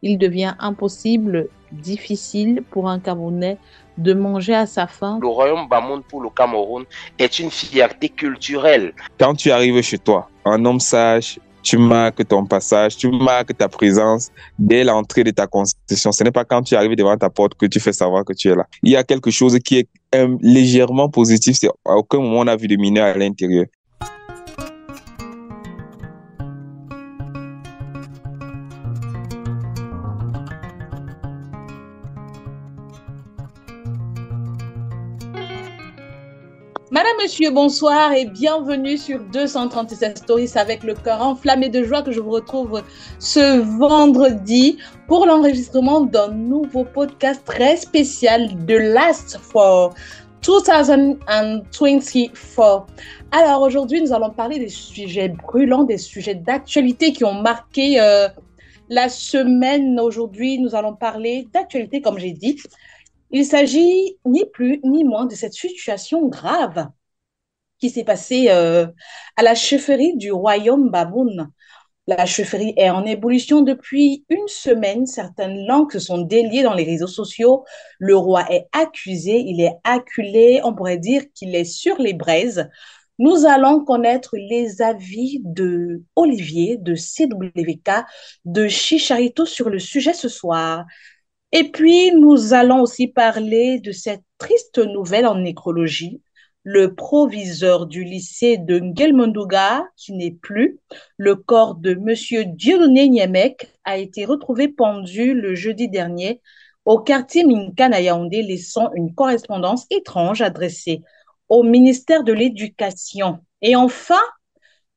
il devient impossible, difficile pour un Camerounais de manger à sa faim. Le royaume Bamoun pour le Cameroun est une fierté culturelle. Quand tu arrives chez toi, un homme sage, tu marques ton passage, tu marques ta présence dès l'entrée de ta constitution. Ce n'est pas quand tu arrives devant ta porte que tu fais savoir que tu es là. Il y a quelque chose qui est légèrement positif, c'est à aucun moment on a vu de mineurs à l'intérieur. Madame, monsieur, bonsoir et bienvenue sur 237 Stories avec le cœur enflammé de joie que je vous retrouve ce vendredi pour l'enregistrement d'un nouveau podcast très spécial de Last for 2024. Alors aujourd'hui, nous allons parler des sujets brûlants, des sujets d'actualité qui ont marqué la semaine. Aujourd'hui, nous allons parler d'actualité, comme j'ai dit. Il s'agit ni plus ni moins de cette situation grave qui s'est passée à la chefferie du royaume Baboun. La chefferie est en ébullition depuis une semaine. Certaines langues se sont déliées dans les réseaux sociaux. Le roi est accusé, il est acculé. On pourrait dire qu'il est sur les braises. Nous allons connaître les avis de Olivier, de CWK, de Chicharito sur le sujet ce soir. Et puis, nous allons aussi parler de cette triste nouvelle en nécrologie. Le proviseur du lycée de Ngelmondouga, qui n'est plus, le corps de Monsieur Dieudonné Niemek a été retrouvé pendu le jeudi dernier au quartier Minkan à Yaoundé, laissant une correspondance étrange adressée au ministère de l'Éducation. Et enfin,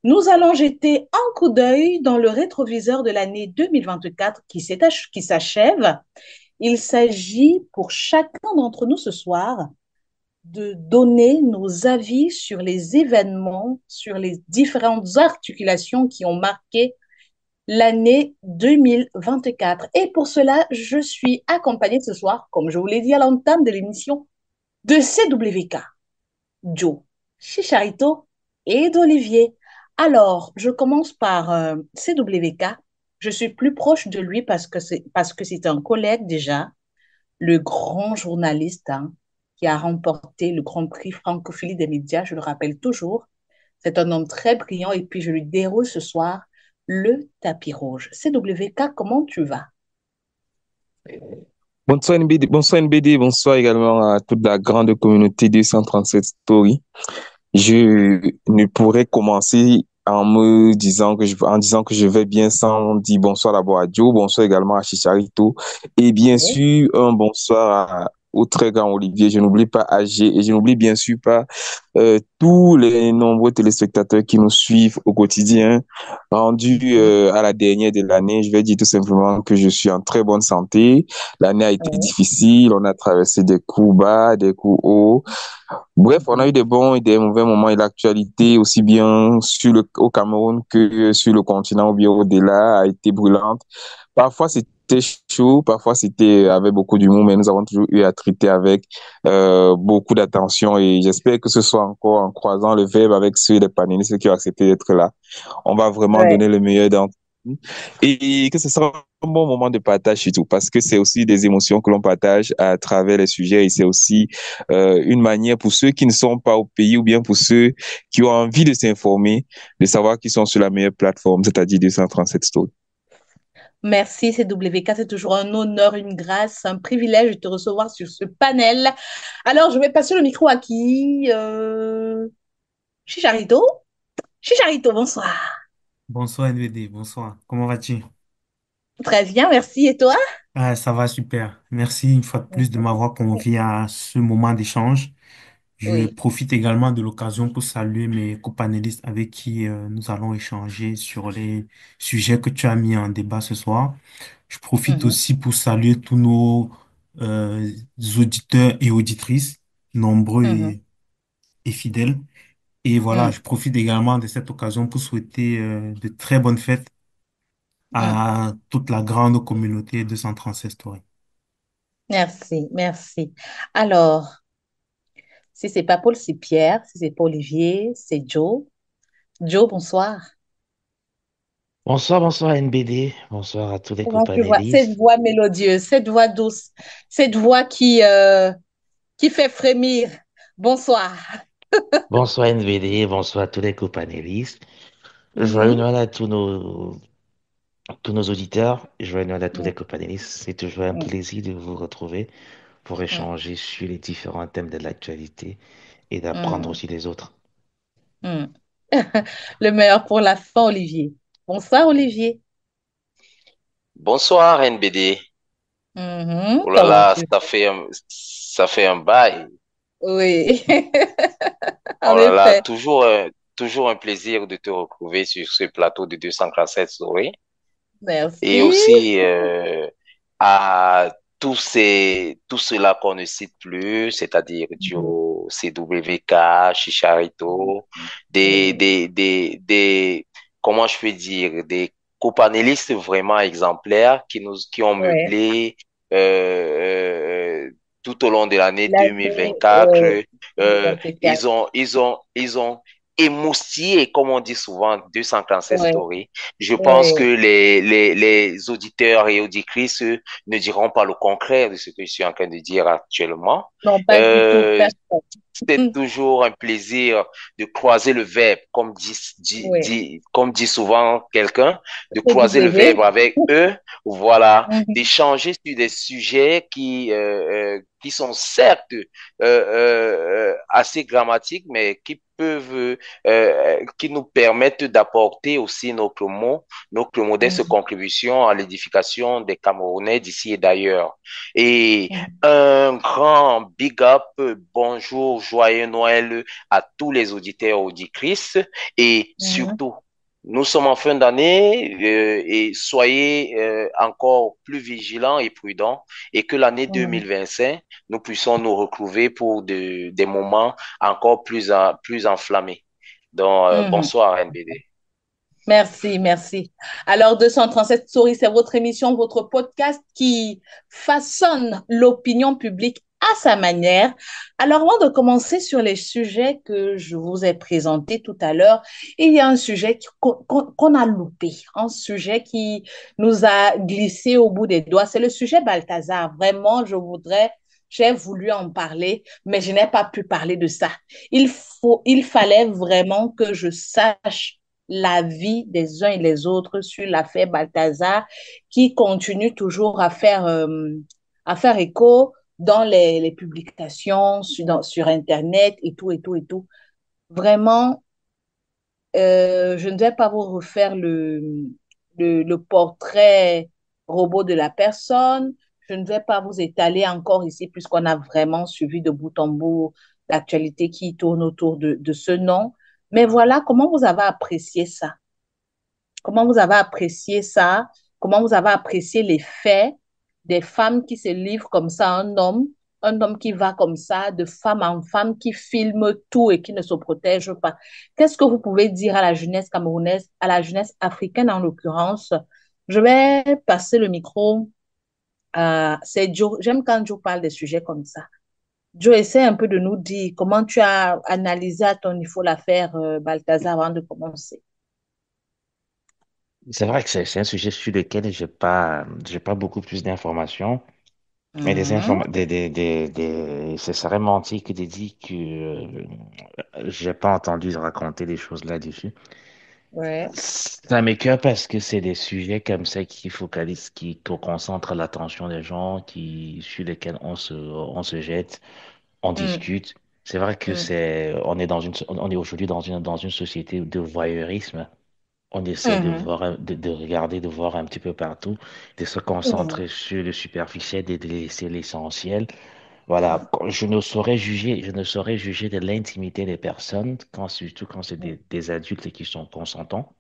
nous allons jeter un coup d'œil dans le rétroviseur de l'année 2024 qui s'achève. Il s'agit pour chacun d'entre nous ce soir de donner nos avis sur les événements, sur les différentes articulations qui ont marqué l'année 2024. Et pour cela, je suis accompagnée ce soir, comme je vous l'ai dit à l'entame de l'émission, de CWK, Joe, Chicharito et d'Olivier. Alors, je commence par CWK. Je suis plus proche de lui parce que c'est un collègue déjà, le grand journaliste qui a remporté le Grand Prix francophilie des médias, je le rappelle toujours. C'est un homme très brillant et puis je lui déroule ce soir le tapis rouge. CWK, comment tu vas? Bonsoir NBD, bonsoir également à toute la grande communauté 237 Story. Je ne pourrais commencer en disant que je vais bien sans dire bonsoir d'abord à Joe, bonsoir également à Chicharito et bien Oui. sûr un bonsoir au très grand Olivier. Je n'oublie pas AG et je n'oublie bien sûr pas tous les nombreux téléspectateurs qui nous suivent au quotidien. Rendu à la dernière de l'année, je vais dire tout simplement que je suis en très bonne santé. L'année a été Oui. difficile, on a traversé des coups bas, des coups hauts. Bref, on a eu des bons et des mauvais moments et l'actualité, aussi bien au Cameroun que sur le continent ou bien au-delà, a été brûlante. Parfois, c'était chaud, parfois, c'était avec beaucoup d'humour, mais nous avons toujours eu à traiter avec beaucoup d'attention et j'espère que ce soit encore en croisant le verbe avec ceux des panélistes qui ont accepté d'être là. On va vraiment Ouais. donner le meilleur d'entre nous et que ce sera un bon moment de partage surtout parce que c'est aussi des émotions que l'on partage à travers les sujets et c'est aussi une manière pour ceux qui ne sont pas au pays ou bien pour ceux qui ont envie de s'informer, de savoir qu'ils sont sur la meilleure plateforme, c'est-à-dire 237 Stories. Merci CWK, c'est toujours un honneur, une grâce, un privilège de te recevoir sur ce panel. Alors, je vais passer le micro à qui? Chicharito. Chicharito, bonsoir. Bonsoir NVD, bonsoir. Comment vas-tu? Très bien, merci. Et toi? Ah, ça va super. Merci une fois de plus de m'avoir convié à ce moment d'échange. Je Oui. profite également de l'occasion pour saluer mes copanélistes avec qui nous allons échanger sur les sujets que tu as mis en débat ce soir. Je profite Mhm. aussi pour saluer tous nos euh, auditeurs et auditrices, nombreux Mhm. et fidèles. Et voilà, Mhm. je profite également de cette occasion pour souhaiter de très bonnes fêtes Mhm. à toute la grande communauté de 136 Story. Merci, merci. Alors, si c'est pas Paul, c'est Pierre. Si c'est pas Olivier, c'est Joe. Joe, bonsoir. Bonsoir, bonsoir NBD, bonsoir à tous les Comment tu vois cette copanélistes. voix mélodieuse, cette voix douce, cette voix qui fait frémir? Bonsoir. Bonsoir NBD, bonsoir à tous les copanélistes. Joyeux Mhm, Noël à tous nos auditeurs, joyeux Noël à tous les mhm, copanélistes. C'est toujours un mhm, plaisir de vous retrouver pour mhm, échanger sur les différents thèmes de l'actualité et d'apprendre mhm, aussi les autres. mhm. Le meilleur pour la fin, Olivier. Bonsoir, Olivier. Bonsoir, NBD. Mhm, Oh là comment là, tu ça fait un bail. Oui, Oh en là là, effet. toujours un plaisir de te retrouver sur ce plateau de 247 Story. Et Merci. aussi à tout cela qu'on ne cite plus, c'est-à-dire Mhm, Dio, CWK, Chicharito, oui, comment je peux dire, des copanélistes vraiment exemplaires qui ont ouais. meublé euh, tout au long de l'année L'année 2024. 2024. Ils ont émoustillé, comme on dit souvent, 247 Ouais, stories. Je pense que ouais. les auditeurs et auditrices ne diront pas le contraire de ce que je suis en train de dire actuellement. Non, pas du tout. Euh, Personne. c'est toujours un plaisir de croiser le verbe, Oui. comme dit souvent quelqu'un, de croiser le verbe CW. avec eux, voilà, Mhm, d'échanger sur des sujets qui sont certes assez grammatiques, mais qui nous permettent d'apporter aussi notre modeste mhm, contribution à l'édification des Camerounais d'ici et d'ailleurs. Et mhm, un grand big up, bonjour, joyeux Noël à tous les auditeurs auditrices et mhm, surtout, nous sommes en fin d'année et soyez encore plus vigilants et prudents et que l'année mhm, 2025, nous puissions nous retrouver pour des moments encore plus enflammés. Donc, mhm. bonsoir NBD. Merci, merci. Alors, 237 Souris, c'est votre émission, votre podcast qui façonne l'opinion publique à sa manière. Alors, avant de commencer sur les sujets que je vous ai présentés tout à l'heure, il y a un sujet qu'on a loupé, un sujet qui nous a glissé au bout des doigts. C'est le sujet Balthazar. Vraiment, j'ai voulu en parler, mais je n'ai pas pu parler de ça. Il fallait vraiment que je sache l'avis des uns et les autres sur l'affaire Balthazar, qui continue toujours à faire écho dans les publications, sur Internet et tout, et tout, et tout. Vraiment, je ne vais pas vous refaire le portrait robot de la personne. Je ne vais pas vous étaler encore ici, puisqu'on a vraiment suivi de bout en bout l'actualité qui tourne autour de ce nom. Mais voilà, comment vous avez apprécié ça? Comment vous avez apprécié ça? Comment vous avez apprécié les faits des femmes qui se livrent comme ça à un homme qui va comme ça, de femme en femme, qui filme tout et qui ne se protège pas. Qu'est-ce que vous pouvez dire à la jeunesse camerounaise, à la jeunesse africaine en l'occurrence? Je vais passer le micro à c'est Joe. J'aime quand Joe parle des sujets comme ça. Joe, essaie un peu de nous dire comment tu as analysé à ton niveau l'affaire Balthazar avant de commencer. C'est vrai que c'est un sujet sur lequel j'ai pas beaucoup plus d'informations. Mais Mhm. ce serait mentir que de dire que j'ai pas entendu raconter des choses là-dessus. Ouais. Ça m'écoeure parce que c'est des sujets comme ça qui focalisent, qui concentrent l'attention des gens, sur lesquels on se jette, on Mm, discute. C'est vrai que mm, on est aujourd'hui dans une société de voyeurisme. On essaie de mhm, voir, de regarder, de voir un petit peu partout, de se mhm, concentrer sur le superficiel et de laisser l'essentiel. Voilà, je ne saurais juger de l'intimité des personnes, surtout quand c'est des adultes qui sont consentants.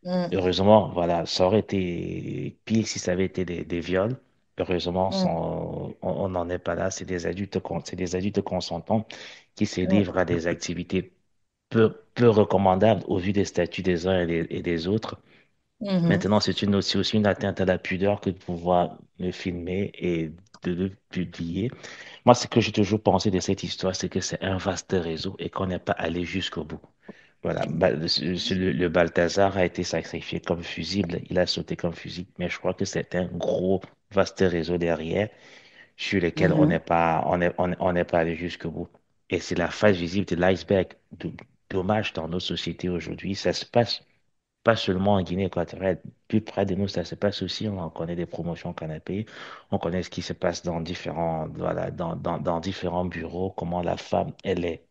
mm, Heureusement, voilà, ça aurait été pire si ça avait été des viols. Heureusement, mm, on n'en est pas là. C'est des adultes consentants qui se mm, livrent à des activités peu recommandables au vu des statuts des uns et des autres. mhm, Maintenant, c'est aussi une atteinte à la pudeur que de pouvoir le filmer et de le publier. Moi, ce que j'ai toujours pensé de cette histoire, c'est que c'est un vaste réseau et qu'on n'est pas allé jusqu'au bout. Voilà, le Balthazar a été sacrifié comme fusible, il a sauté comme fusible, mais je crois que c'est un gros, vaste réseau derrière sur lequel Mhm. on n'est pas allé jusqu'au bout. Et c'est la face visible de l'iceberg. Dommage dans nos sociétés aujourd'hui, ça se passe pas seulement en Guinée équatoriale, plus près de nous, ça se passe aussi. On connaît des promotions canapé, on connaît ce qui se passe dans voilà, dans différents bureaux, comment la femme, elle est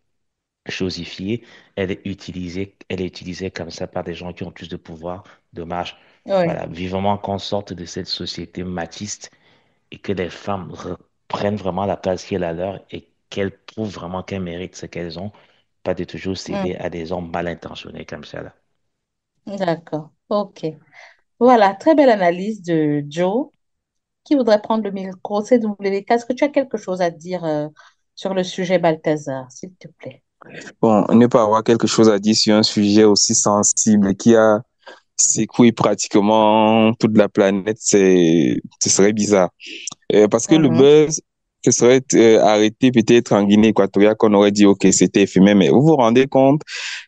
chosifiée, elle est utilisée comme ça par des gens qui ont plus de pouvoir. Dommage. Ouais. Voilà, vivement qu'on sorte de cette société machiste et que les femmes reprennent vraiment la place qui est la leur et qu'elles trouvent vraiment qu'elles méritent ce qu'elles ont, pas de toujours Mm. céder à des hommes mal intentionnés comme ça là. D'accord. OK. Voilà, très belle analyse de Joe. Qui voudrait prendre le micro? CWK, est-ce que tu as quelque chose à dire sur le sujet Balthazar, s'il te plaît? Bon, ne pas avoir quelque chose à dire sur un sujet aussi sensible qui a secoué pratiquement toute la planète, ce serait bizarre. Parce que le Mhm. buzz se serait arrêté peut-être en Guinée équatoriale qu'on aurait dit, OK, c'était éphémère, mais vous vous rendez compte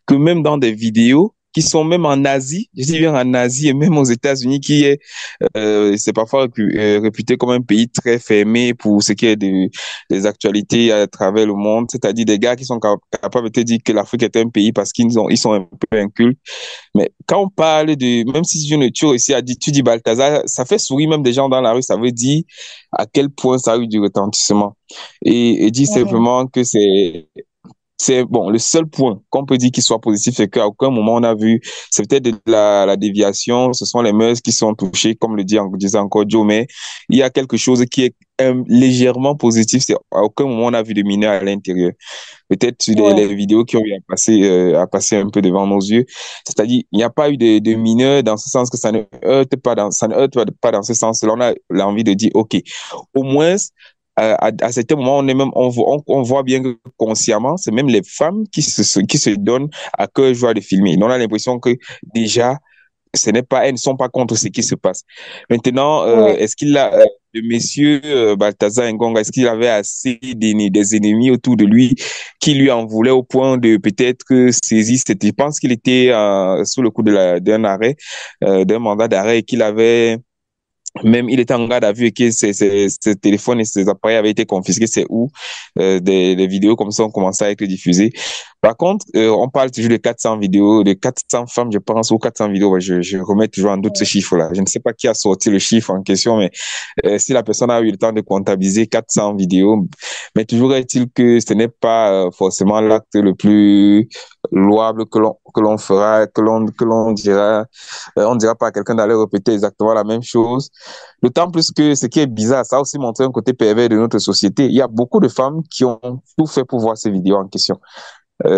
que même dans des vidéos qui sont même en Asie, je dis bien en Asie et même aux États-Unis, c'est parfois réputé comme un pays très fermé pour ce qui est des actualités à travers le monde, c'est-à-dire des gars qui sont capables de te dire que l'Afrique est un pays parce ils sont un peu incultes. Mais quand on parle même si tu réussis à dire, tu dis Balthazar, ça fait sourire même des gens dans la rue, ça veut dire à quel point ça a eu du retentissement. Et dire Mhm. simplement que c'est bon, le seul point qu'on peut dire qui soit positif, c'est qu'à aucun moment on a vu, c'est peut-être de la déviation, ce sont les mœurs qui sont touchées, comme le disait encore Joe, mais il y a quelque chose qui est légèrement positif, c'est à aucun moment on a vu de mineurs à l'intérieur. Peut-être sur Ouais. les vidéos qui ont eu à passer un peu devant nos yeux, c'est-à-dire il n'y a pas eu de mineurs dans ce sens que ça ne heurte pas dans ce sens-là. On a l'envie de dire, ok, au moins à certains moments, on voit bien que consciemment, c'est même les femmes qui se donnent à cœur joie de filmer. On a l'impression que déjà, elles ne sont pas contre ce qui se passe. Maintenant, Ouais. est-ce qu'il a, le monsieur Balthazar Ngonga, est-ce qu'il avait assez des ennemis autour de lui qui lui en voulaient au point de peut-être saisir je pense qu'il était sous le coup d'un arrêt, d'un mandat d'arrêt et qu'il avait même il était en garde à vue et que ses téléphones et ses appareils avaient été confisqués. C'est où des vidéos comme ça ont commencé à être diffusées. Par contre, on parle toujours de 400 vidéos, de 400 femmes, je pense, ou 400 vidéos. Ouais, je remets toujours en doute ce chiffre-là. Je ne sais pas qui a sorti le chiffre en question, mais si la personne a eu le temps de comptabiliser 400 vidéos, mais toujours est-il que ce n'est pas forcément l'acte le plus louable que l'on fera, que l'on dira. On ne dira pas à quelqu'un d'aller répéter exactement la même chose. D'autant plus que ce qui est bizarre, ça a aussi montré un côté pervers de notre société. Il y a beaucoup de femmes qui ont tout fait pour voir ces vidéos en question.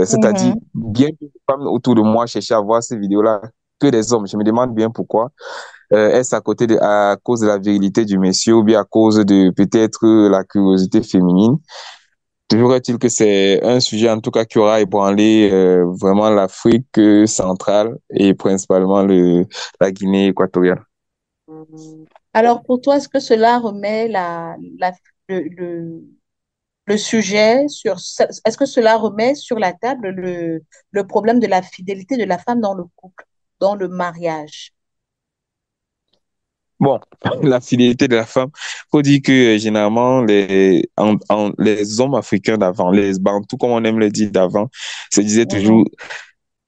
C'est-à-dire, Mhm. bien que les femmes autour de moi cherchaient à voir ces vidéos-là que des hommes. Je me demande bien pourquoi. Est-ce à cause de la virilité du monsieur ou bien à cause de peut-être la curiosité féminine? Toujours est-il que c'est un sujet en tout cas qui aura ébranlé vraiment l'Afrique centrale et principalement la Guinée équatoriale. Alors, pour toi, est-ce que cela remet le, le, le sujet sur, est-ce que cela remet sur la table le problème de la fidélité de la femme dans le couple, dans le mariage? Bon, la fidélité de la femme, faut dire que généralement les hommes africains d'avant, les Bantous comme on aime le dire d'avant, se disaient toujours Mhm.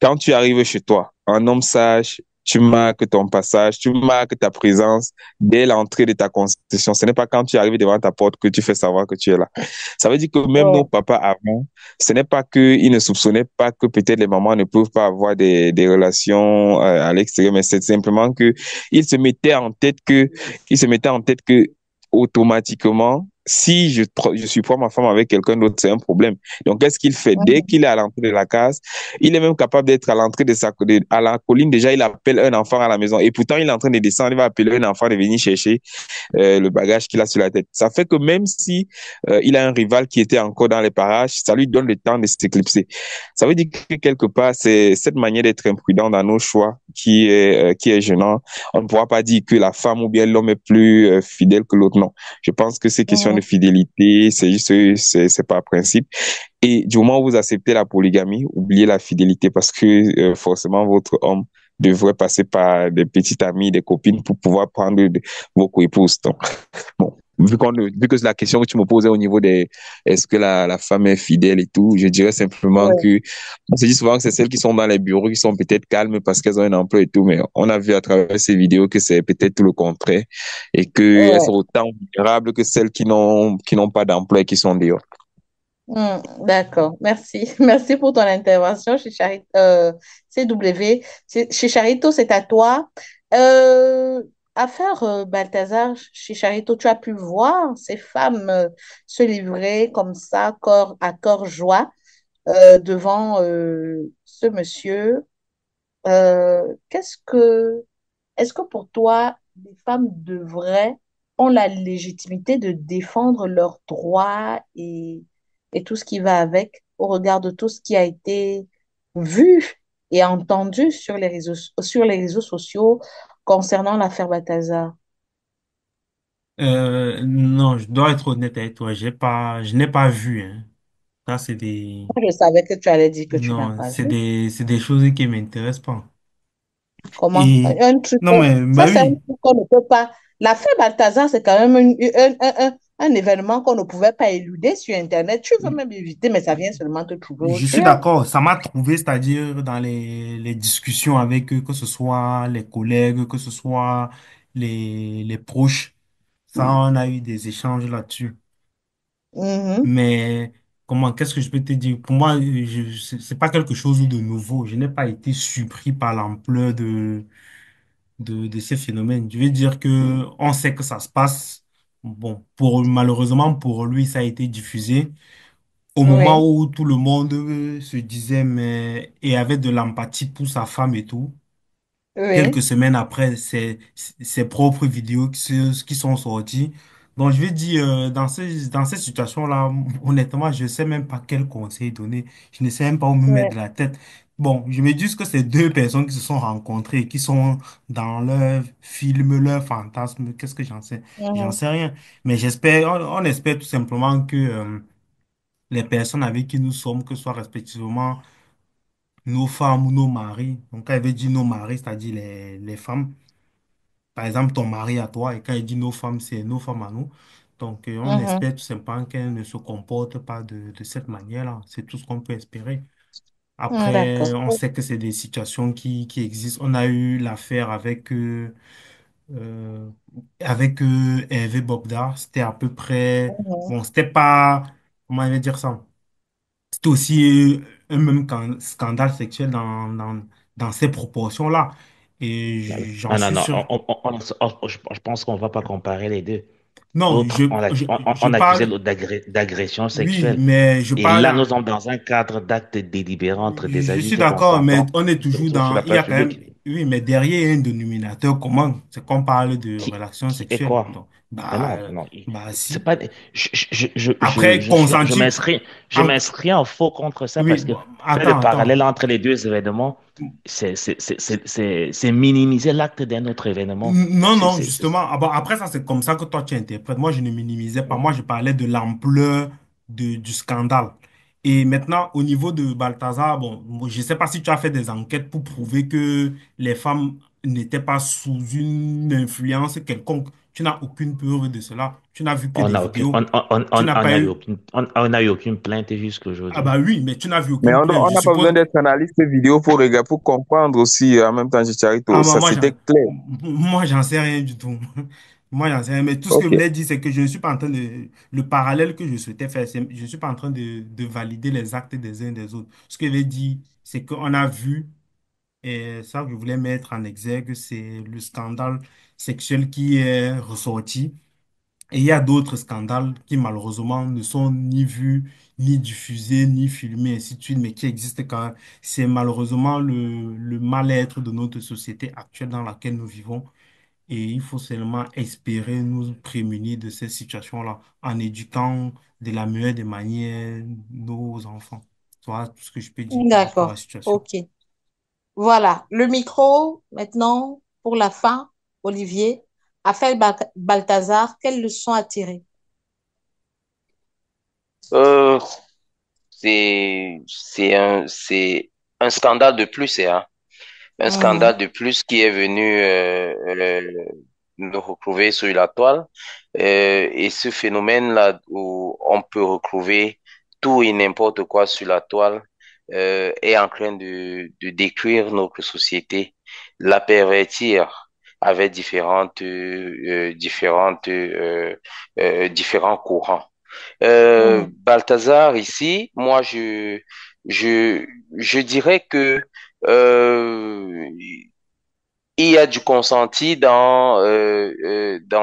quand tu arrives chez toi, un homme sage, tu marques ton passage, tu marques ta présence dès l'entrée de ta concession. Ce n'est pas quand tu arrives devant ta porte que tu fais savoir que tu es là. Ça veut dire que même nos Ouais. papas avant, ce n'est pas qu'ils ne soupçonnaient pas que peut-être les mamans ne peuvent pas avoir des relations à l'extérieur, mais c'est simplement que ils se mettaient en tête que automatiquement, si je surprends ma femme avec quelqu'un d'autre, c'est un problème. Donc, qu'est-ce qu'il fait? Dès Mhm. qu'il est à l'entrée de la case, il est même capable d'être à l'entrée à la colline. Déjà, il appelle un enfant à la maison. Et pourtant, il est en train de descendre. Il va appeler un enfant de venir chercher le bagage qu'il a sur la tête. Ça fait que même si il a un rival qui était encore dans les parages, ça lui donne le temps de s'éclipser. Ça veut dire que quelque part, c'est cette manière d'être imprudent dans nos choix qui est gênant. On ne pourra pas dire que la femme ou bien l'homme est plus fidèle que l'autre. Non. Je pense que c'est question question de fidélité, c'est juste, c'est par principe. Et du moment où vous acceptez la polygamie, oubliez la fidélité parce que forcément votre homme devrait passer par des petites amies, des copines pour pouvoir prendre vos co-épouses. Donc, bon, vu que c'est la question que tu me posais au niveau des est-ce que la femme est fidèle et tout, je dirais simplement Ouais, que on se dit souvent que c'est celles qui sont dans les bureaux qui sont peut-être calmes parce qu'elles ont un emploi et tout, mais on a vu à travers ces vidéos que c'est peut-être tout le contraire et qu'elles sont ouais. autant vulnérables que celles qui n'ont pas d'emploi et qui sont dehors. D'accord, merci. Merci pour ton intervention chez CW. Chez Charito, c'est à toi. Euh, Affaire Balthazar, chez Charito, tu as pu voir ces femmes se livrer comme ça, corps à corps joie, devant ce monsieur. Qu'est-ce que Est-ce que pour toi, les femmes devraient, ont la légitimité de défendre leurs droits et tout ce qui va avec, au regard de tout ce qui a été vu et entendu sur les réseaux sociaux concernant l'affaire Balthazar? Non, je dois être honnête avec toi. Je n'ai pas vu, hein. Ça, c'est des, Moi, je savais que tu allais dire que tu n'as non, pas vu. c'est des choses qui m'intéressent pas. Comment? Et, Un truc, non, mais, ça, bah c'est un oui, truc qu'on ne peut pas. L'affaire Balthazar, c'est quand même un événement qu'on ne pouvait pas éluder sur Internet. Tu veux même éviter, mais ça vient seulement te trouver au je suis ciel. d'accord. Ça m'a trouvé, c'est-à-dire dans les discussions avec eux, que ce soit les collègues, que ce soit les proches. Ça, on a eu des échanges là-dessus. Mhm. Mais qu'est-ce que je peux te dire? Pour moi, c'est pas quelque chose de nouveau. Je n'ai pas été surpris par l'ampleur de ces phénomènes. Je veux dire que on sait que ça se passe. Bon, malheureusement pour lui, ça a été diffusé au moment Oui, où tout le monde se disait mais et avait de l'empathie pour sa femme et tout. oui, Quelques semaines après, ses propres vidéos qui sont sorties. Donc, je vais dire, dans ces situations-là, honnêtement, je ne sais même pas quel conseil donner. Je ne sais même pas où me mettre oui. de la tête. Bon, je me dis que c'est deux personnes qui se sont rencontrées, qui sont dans leur film, leur fantasme. Qu'est-ce que j'en sais? J'en Mhm. sais rien. Mais on espère tout simplement que les personnes avec qui nous sommes, que ce soit respectivement nos femmes ou nos maris, donc quand elle veut dire nos maris, c'est-à-dire les femmes, par exemple, ton mari à toi, et quand il dit nos femmes, c'est nos femmes à nous. Donc, on Mhm. espère tout simplement qu'elles ne se comportent pas de cette manière-là. C'est tout ce qu'on peut espérer. Après, D'accord. on sait que c'est des situations qui existent. On a eu l'affaire euh, Hervé Bobdar. C'était à peu près... Mhm. Bon, c'était pas... Comment je vais dire ça? C'était aussi un même scandale sexuel dans ces proportions-là. Et j'en Non, non, suis non. sûr. Je pense qu'on va pas comparer les deux. Non, L'autre, je on accusait parle, l'autre d'agression oui, sexuelle. mais je Et parle, là, nous sommes dans un cadre d'actes délibérés entre des je suis adultes d'accord, mais consentants on est toujours sur dans, la il y a place quand même, publique. oui, mais derrière, il y a un dénominateur commun, c'est qu'on parle de relations Qui est sexuelles. quoi? Donc, Mais non, non. C'est si. pas, Après, consentir, je en- m'inscris en faux contre ça oui, parce que bon, faire le attends. parallèle entre les deux événements, c'est minimiser l'acte d'un autre événement. Non, C'est, non, c'est, c'est- justement. Ah bon, après, ça, c'est comme ça que toi, tu interprètes. Moi, je ne minimisais pas. Moi, je parlais de l'ampleur du scandale. Et maintenant, au niveau de Balthazar, bon, moi, je ne sais pas si tu as fait des enquêtes pour prouver que les femmes n'étaient pas sous une influence quelconque. Tu n'as aucune preuve de cela. Tu n'as vu que On des n'a aucune, vidéos. Tu n'as on pas a eu eu... aucune, on a eu aucune plainte Ah jusqu'aujourd'hui. bah oui, mais tu n'as vu Mais aucune plainte. on Je n'a pas besoin suppose... d'être analyste vidéo pour regarder, pour comprendre aussi en même temps, Ah, Chicharito. Ça, c'était clair. moi, j'en sais rien du tout. Moi, j'en sais rien. Mais tout ce que je Ok. voulais dire, c'est que je ne suis pas en train de... Le parallèle que je souhaitais faire, je ne suis pas en train de valider les actes des uns des autres. Ce que je veux dire, c'est qu'on a vu, et ça que je voulais mettre en exergue, c'est le scandale sexuel qui est ressorti. Et il y a d'autres scandales qui malheureusement ne sont ni vus, ni diffusés, ni filmés, ainsi de suite, mais qui existent quand même. C'est malheureusement le mal-être de notre société actuelle dans laquelle nous vivons. Et il faut seulement espérer nous prémunir de ces situations-là en éduquant de la meilleure des manières nos enfants. Voilà tout ce que je peux dire par rapport à la D'accord. situation. OK. Voilà. Le micro, maintenant, pour la fin, Olivier. Affaire Balthazar, quelle leçon à tirer? Euh, c'est un scandale de plus, hein. Un Mhm. scandale de plus qui est venu nous retrouver sur la toile. Et ce phénomène-là où on peut retrouver tout et n'importe quoi sur la toile est en train de détruire notre société, la pervertir avec différents courants. Mhm. Balthazar, ici, moi, je, je dirais que euh, il y a du consenti dans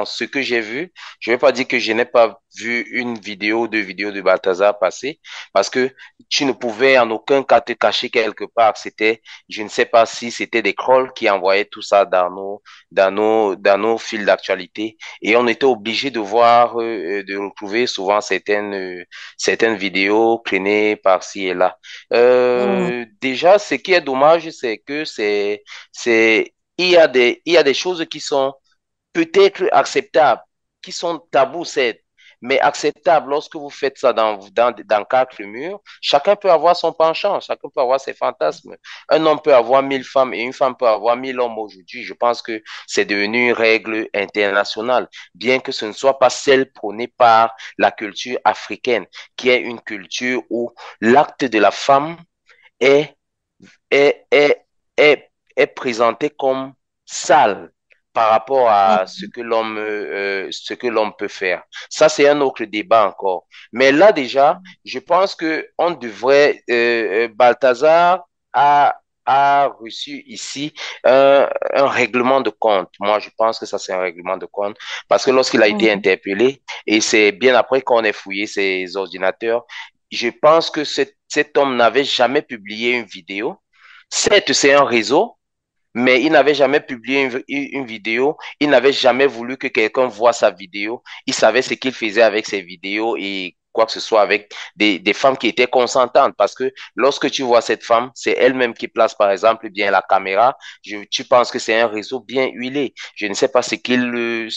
ce que j'ai vu. Je ne vais pas dire que je n'ai pas vu une vidéo, deux vidéos de Balthazar passer, parce que tu ne pouvais en aucun cas te cacher quelque part. C'était, je ne sais pas si c'était des trolls qui envoyaient tout ça dans nos fils d'actualité, et on était obligé de voir, de retrouver souvent certaines vidéos traînées par-ci et là. Mhm. Déjà, ce qui est dommage, c'est que il y a des choses qui sont peut-être acceptables, qui sont tabous, certes, mais acceptables lorsque vous faites ça dans quatre murs. Chacun peut avoir son penchant, chacun peut avoir ses fantasmes. Un homme peut avoir 1000 femmes et une femme peut avoir 1000 hommes aujourd'hui. Je pense que c'est devenu une règle internationale, bien que ce ne soit pas celle prônée par la culture africaine, qui est une culture où l'acte de la femme est est, est, est présenté comme sale par rapport à Mhm. ce que l'homme peut faire. Ça, c'est un autre débat encore. Mais là, déjà, je pense que on devrait, Balthazar a reçu ici un règlement de compte. Moi, je pense que ça, c'est un règlement de compte parce que lorsqu'il a été Mhm. interpellé, et c'est bien après qu'on ait fouillé ses ordinateurs, je pense que cet homme n'avait jamais publié une vidéo. Certes, c'est un réseau, mais il n'avait jamais publié une vidéo. Il n'avait jamais voulu que quelqu'un voie sa vidéo. Il savait ce qu'il faisait avec ses vidéos et quoi que ce soit avec des femmes qui étaient consentantes. Parce que lorsque tu vois cette femme, c'est elle-même qui place, par exemple, bien la caméra. Tu penses que c'est un réseau bien huilé. Je ne sais pas ce qu'il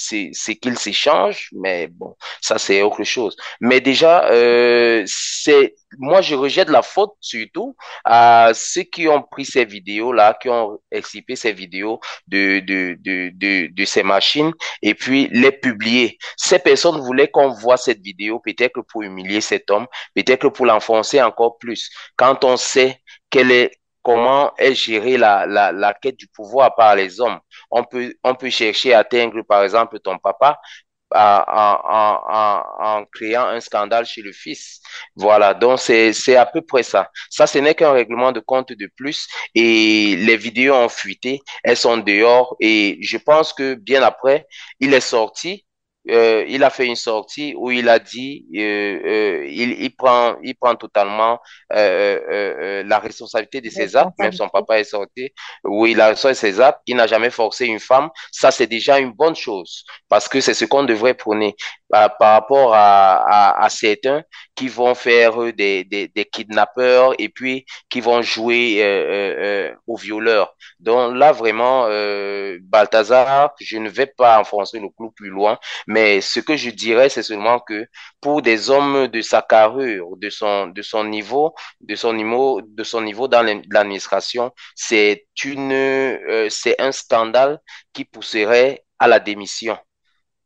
s'échange, mais bon, ça, c'est autre chose. Mais déjà, moi, je rejette la faute surtout à ceux qui ont pris ces vidéos-là, qui ont exhibé ces vidéos de ces machines et puis les publier. Ces personnes voulaient qu'on voit cette vidéo peut-être pour humilier cet homme, peut-être pour l'enfoncer encore plus. Quand on sait quelle est comment est gérée la quête du pouvoir par les hommes. On peut chercher à atteindre, par exemple, ton papa en créant un scandale chez le fils. Voilà, donc c'est à peu près ça. Ça, ce n'est qu'un règlement de compte de plus et les vidéos ont fuité, elles sont dehors et je pense que bien après, il est sorti. Il a fait une sortie où il a dit, il prend totalement la responsabilité de ses actes. Même son Responsabilité. papa est sorti où il a fait ses actes. Il n'a jamais forcé une femme. Ça, c'est déjà une bonne chose parce que c'est ce qu'on devrait prôner par rapport à certains qui vont faire des kidnappeurs et puis qui vont jouer aux violeurs. Donc là, vraiment, Balthazar, je ne vais pas enfoncer le clou plus loin, mais ce que je dirais, c'est seulement que pour des hommes de sa carrure, de son niveau dans l'administration, c'est un scandale qui pousserait à la démission.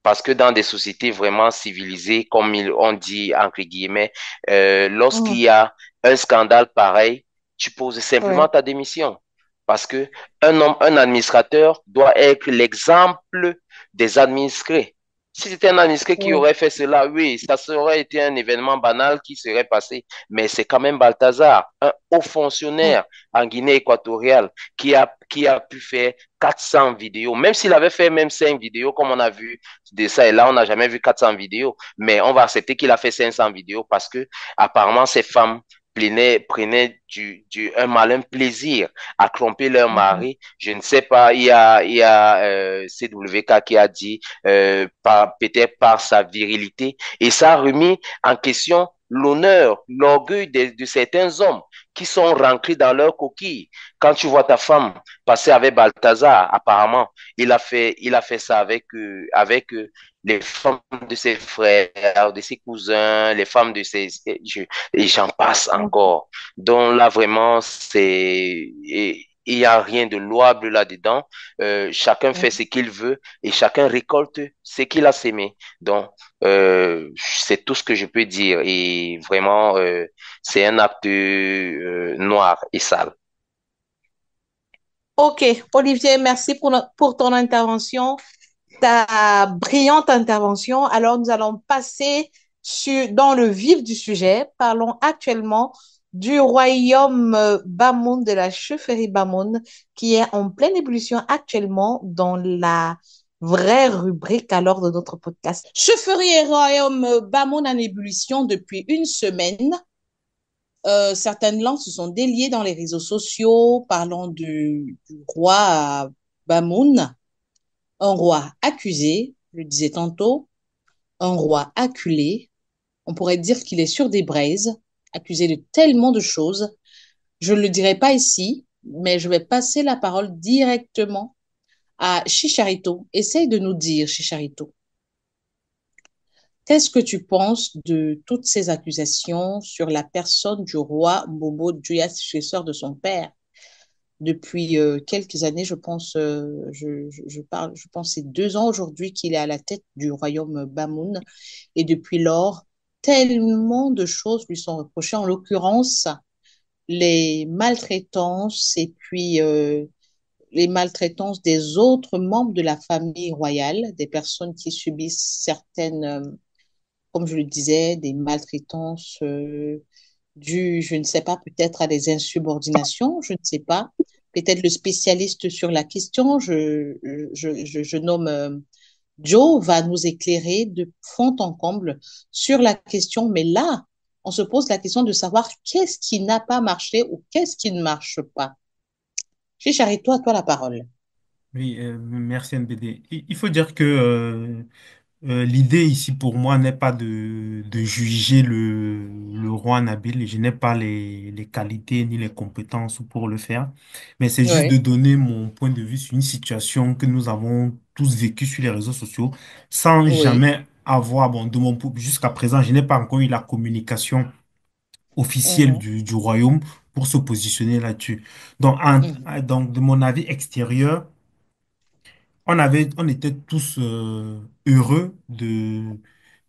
Parce que dans des sociétés vraiment civilisées, comme on dit entre guillemets, lorsqu'il Mhm. y a un scandale pareil, tu poses simplement Ouais. ta démission. Parce que un administrateur doit être l'exemple des administrés. Si c'était un administré qui Ouais. aurait fait cela, oui, ça aurait été un événement banal qui serait passé. Mais c'est quand même Balthazar, un haut Mhm. fonctionnaire en Guinée équatoriale, qui a pu faire 400 vidéos. Même s'il avait fait même 5 vidéos, comme on a vu de ça, et là, on n'a jamais vu 400 vidéos. Mais on va accepter qu'il a fait 500 vidéos parce que, apparemment, ces femmes prenaient un malin plaisir à tromper leur Mhm. mari. Je ne sais pas, il y a CWK qui a dit, peut-être par sa virilité, et ça a remis en question l'honneur, l'orgueil de certains hommes qui sont rentrés dans leur coquille. Quand tu vois ta femme passer avec Balthazar, apparemment, il a fait ça avec les femmes de ses frères, de ses cousins, les femmes de ses... et j'en passe encore. Donc là, vraiment, il n'y a rien de louable là-dedans. Chacun fait ce qu'il veut et chacun récolte ce qu'il a sémé. Donc, c'est tout ce que je peux dire. Et vraiment, c'est un acte noir et sale. Ok, Olivier, merci pour ton intervention, ta brillante intervention. Alors, nous allons passer dans le vif du sujet. Parlons actuellement du royaume Bamoun, de la chefferie Bamoun, qui est en pleine ébullition actuellement dans la vraie rubrique alors de notre podcast. Chefferie et royaume Bamoun en ébullition depuis une semaine. Certaines langues se sont déliées dans les réseaux sociaux, parlant du roi Bamoun, un roi accusé, je le disais tantôt, un roi acculé. On pourrait dire qu'il est sur des braises, accusé de tellement de choses. Je ne le dirai pas ici, mais je vais passer la parole directement à Chicharito. Essaye de nous dire, Chicharito, qu'est-ce que tu penses de toutes ces accusations sur la personne du roi Bobo Dioula, successeur de son père? Depuis quelques années, je pense, je pense c'est 2 ans aujourd'hui qu'il est à la tête du royaume Bamoun. Et depuis lors, tellement de choses lui sont reprochées, en l'occurrence les maltraitances et puis les maltraitances des autres membres de la famille royale, des personnes qui subissent certaines, comme je le disais, des maltraitances dues, je ne sais pas, peut-être à des insubordinations, je ne sais pas. Peut-être le spécialiste sur la question, je nomme Joe, va nous éclairer de fond en comble sur la question. Mais là, on se pose la question de savoir qu'est-ce qui n'a pas marché ou qu'est-ce qui ne marche pas. Chicharito, à toi la parole. Oui, merci NBD. Il faut dire que l'idée ici pour moi n'est pas de juger le roi Nabil. Je n'ai pas les qualités ni les compétences pour le faire, mais c'est juste de Oui, donner mon point de vue sur une situation que nous avons tous vécue sur les réseaux sociaux sans oui. jamais avoir, bon, jusqu'à présent, je n'ai pas encore eu la communication officielle Mhm, du royaume pour se positionner là-dessus. Donc, mhm, donc, de mon avis extérieur, on était tous heureux de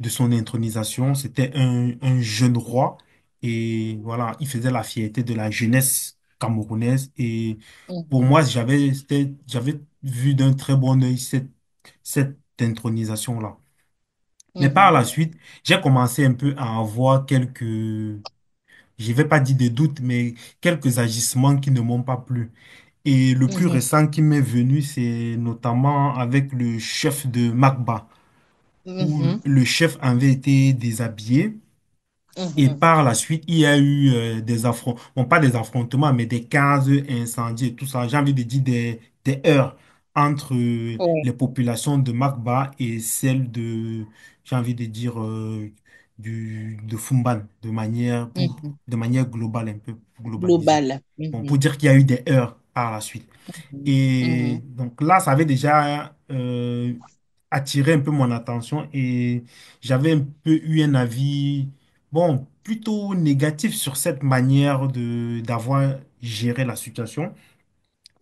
son intronisation. C'était un jeune roi et voilà, il faisait la fierté de la jeunesse camerounaise. Et pour mhm, moi, j'avais vu d'un très bon œil cette intronisation-là. Mais par mhm, la suite, j'ai commencé un peu à avoir je vais pas dire des doutes, mais quelques agissements qui ne m'ont pas plu. Et le plus mhm, récent qui m'est venu, c'est notamment avec le chef de Magba, où mhm, le chef avait été déshabillé. Et mhm. par la suite, il y a eu des affrontements, bon, pas des affrontements, mais des cases incendiées, tout ça. J'ai envie de dire des heurts entre Oui, les populations de Magba et celles j'ai envie de dire, de Fumban, mhm. de manière globale, un peu globalisée. Global. Bon, pour Mhm, dire qu'il y a eu des heurts par la suite. mhm, Et mhm. donc là, ça avait déjà attiré un peu mon attention et j'avais un peu eu un avis, bon, plutôt négatif sur cette manière d'avoir géré la situation.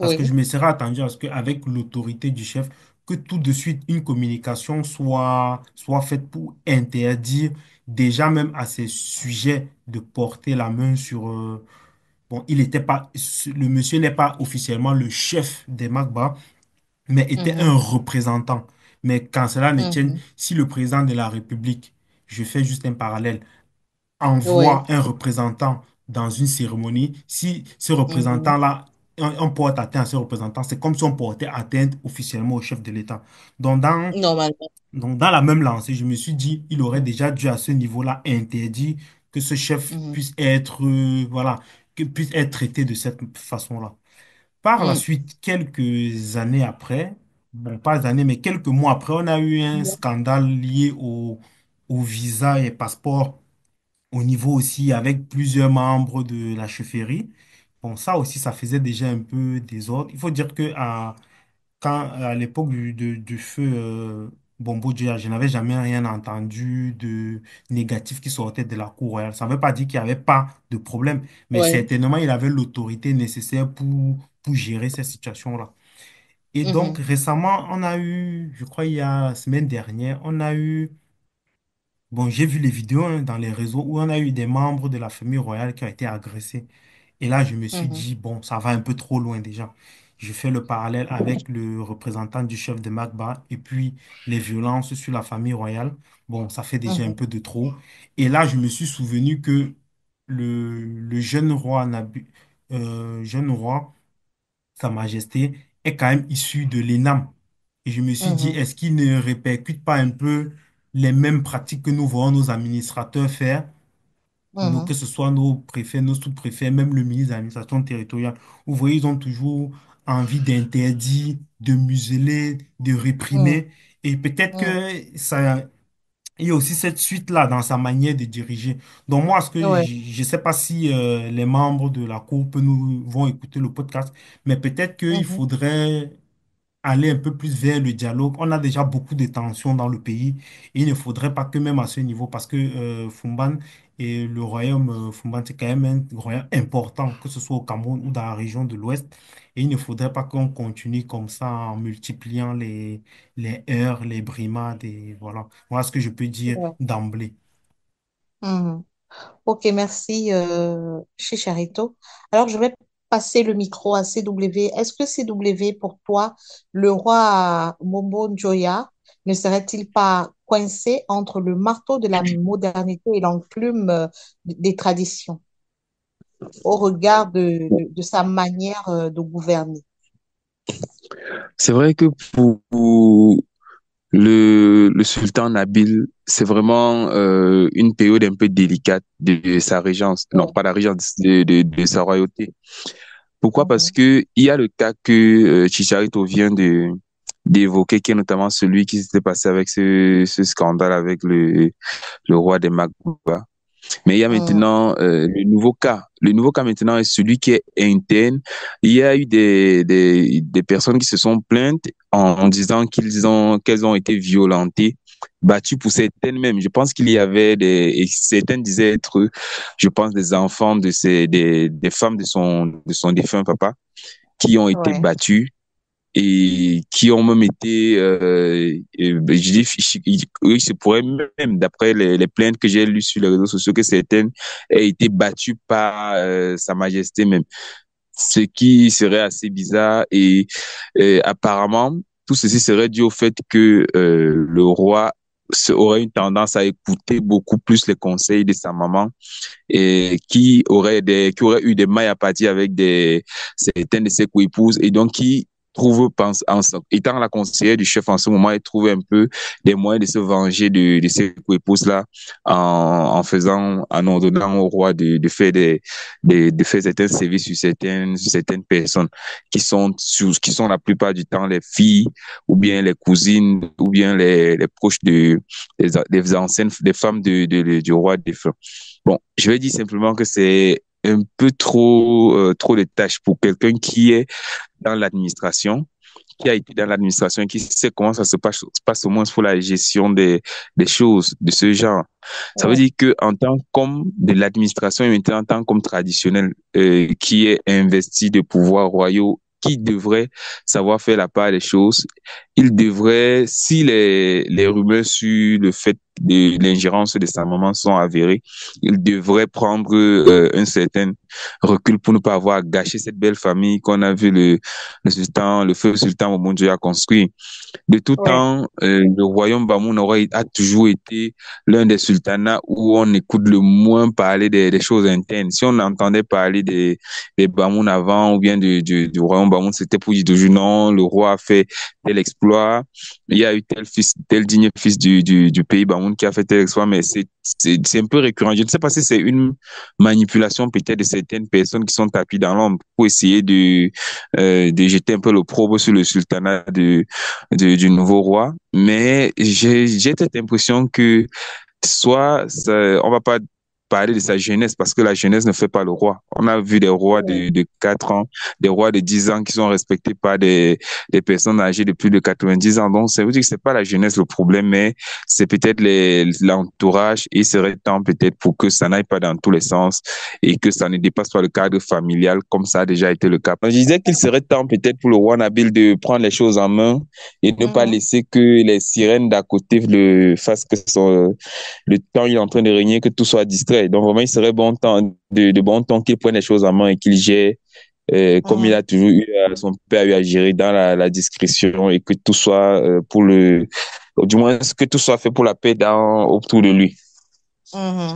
Parce que je Oui. me serais attendu à ce qu'avec l'autorité du chef, que tout de suite une communication soit faite pour interdire déjà même à ces sujets de porter la main sur... bon, il était pas, le monsieur n'est pas officiellement le chef des Magba, mais était un Mhm, représentant. Mais quand cela ne tienne, mhm. si le président de la République, je fais juste un parallèle, Oui. envoie un représentant dans une cérémonie, si ce Mhm. représentant-là, on porte atteinte à ce représentant, c'est comme si on portait atteinte officiellement au chef de l'État. Donc Normalement. donc, dans la même lancée, je me suis dit, il aurait Mhm, déjà dû à ce niveau-là interdire que ce chef mhm, puisse être, voilà, que puisse être traité de cette façon-là. Par la mhm. suite, quelques années après, bon, pas années, mais quelques mois après, on a eu un scandale lié au visa et passeport au niveau aussi avec plusieurs membres de la chefferie. Bon, ça aussi, ça faisait déjà un peu désordre. Il faut dire que à l'époque du feu Bombo Dia, je n'avais jamais rien entendu de négatif qui sortait de la cour royale. Ça ne veut pas dire qu'il n'y avait pas de problème, mais Ouais. certainement il avait l'autorité nécessaire pour gérer ces situations-là. Et donc Mhm, récemment, on a eu, je crois il y a la semaine dernière, on a eu, bon, j'ai vu les vidéos hein, dans les réseaux où on a eu des membres de la famille royale qui ont été agressés. Et là, je me suis mhm, dit, bon, ça va un peu trop loin déjà. Je fais le parallèle avec le représentant du chef de Magba et puis les violences sur la famille royale. Bon, ça fait déjà un mhm, peu de trop. Et là, je me suis souvenu que le jeune roi, jeune roi, Sa Majesté, est quand même issu de l'ENAM. Et je me suis dit, mhm, est-ce qu'il ne répercute pas un peu les mêmes pratiques que nous voyons nos administrateurs faire? Que mhm, ce soit nos préfets, nos sous-préfets, même le ministre de l'administration territoriale. Vous voyez, ils ont toujours envie d'interdire, de museler, de mhm, réprimer. Et peut-être mhm. que ça, il y a aussi cette suite-là dans sa manière de diriger. Donc moi, ce que Ouais. je ne sais pas si les membres de la Cour vont écouter le podcast, mais peut-être qu'il Mhm. faudrait aller un peu plus vers le dialogue. On a déjà beaucoup de tensions dans le pays et il ne faudrait pas que même à ce niveau, parce que Fumban et le royaume Fumban, c'est quand même un royaume important, que ce soit au Cameroun ou dans la région de l'Ouest. Et il ne faudrait pas qu'on continue comme ça en multipliant les heurts, les brimades et voilà. Voilà ce que je peux dire Ouais. d'emblée. Mhm. Ok, merci, Chicharito. Alors, je vais passer le micro à CW. Est-ce que CW, pour toi, le roi Mombo Njoya ne serait-il pas coincé entre le marteau de la modernité et l'enclume des traditions au regard de sa manière de gouverner? C'est vrai que pour le sultan Nabil, c'est vraiment une période un peu délicate de sa régence, non Ouais. pas la régence, de sa royauté. Pourquoi? Parce Mhm. que il y a le cas que Chicharito vient d'évoquer, qui est notamment celui qui s'était passé avec ce scandale avec le roi des Magba. Mais il y a Mhm. maintenant le nouveau cas. Le nouveau cas maintenant est celui qui est interne. Il y a eu des personnes qui se sont plaintes en disant qu'elles ont été violentées, battues pour certaines même. Je pense qu'il y avait et certaines disaient être, je pense, des enfants des femmes de son défunt papa qui ont été Ouais. battues et qui ont même été, je dis, oui, se pourrait même, d'après les plaintes que j'ai lues sur les réseaux sociaux, que certaines aient été battues par Sa Majesté même, ce qui serait assez bizarre et apparemment, tout ceci serait dû au fait que le roi aurait une tendance à écouter beaucoup plus les conseils de sa maman et qui aurait eu des mailles à partir avec certaines de ses co-épouses et donc qui étant la conseillère du chef en ce moment, elle trouve un peu des moyens de se venger de ses co-épouses-là en ordonnant au roi de faire de faire certains services sur certaines personnes qui sont la plupart du temps les filles ou bien les cousines ou bien les proches des anciennes, des femmes du roi défunt. Bon, je vais dire simplement que c'est un peu trop de tâches pour quelqu'un qui est dans l'administration, qui a été dans l'administration, qui sait comment ça se passe au moins pour la gestion des choses de ce genre. Ça veut Ouais. dire que en tant qu'homme de l'administration et maintenant en tant qu'homme traditionnel qui est investi de pouvoirs royaux, qui devrait savoir faire la part des choses, il devrait, si les rumeurs sur le fait de l'ingérence de sa maman sont avérées, il devrait prendre un certain recul pour ne pas avoir gâché cette belle famille qu'on a vu le feu sultan Momonjo a construit. De tout Ouais. temps, le royaume Bamoun a toujours été l'un des sultanats où on écoute le moins parler des choses internes. Si on entendait parler des Bamoun avant ou bien du royaume Bamoun, c'était pour dire toujours non, le roi a fait tel exploit, il y a eu tel digne fils du pays Bamoun qui a fait tel exploit, mais c'est un peu récurrent. Je ne sais pas si c'est une manipulation peut-être de certaines personnes qui sont tapis dans l'ombre pour essayer de jeter un peu l'opprobre sur le sultanat du nouveau roi. Mais j'ai cette impression que soit on va pas parler de sa jeunesse parce que la jeunesse ne fait pas le roi. On a vu des rois de 4 ans, des rois de 10 ans qui sont respectés par des personnes âgées de plus de 90 ans. Donc, ça veut dire que c'est pas la jeunesse le problème, mais c'est peut-être l'entourage. Il serait temps peut-être pour que ça n'aille pas dans tous les sens et que ça ne dépasse pas le cadre familial comme ça a déjà été le cas. Je disais qu'il serait temps peut-être pour le roi Nabil de prendre les choses en main et ne pas laisser que les sirènes d'à côté le fassent que le temps il est en train de régner, que tout soit distrait. Donc vraiment, il serait bon temps, de bon temps qu'il prenne les choses en main et qu'il gère comme il a toujours eu, son père a eu à gérer dans la discrétion et que tout soit du moins que tout soit fait pour la paix autour de lui.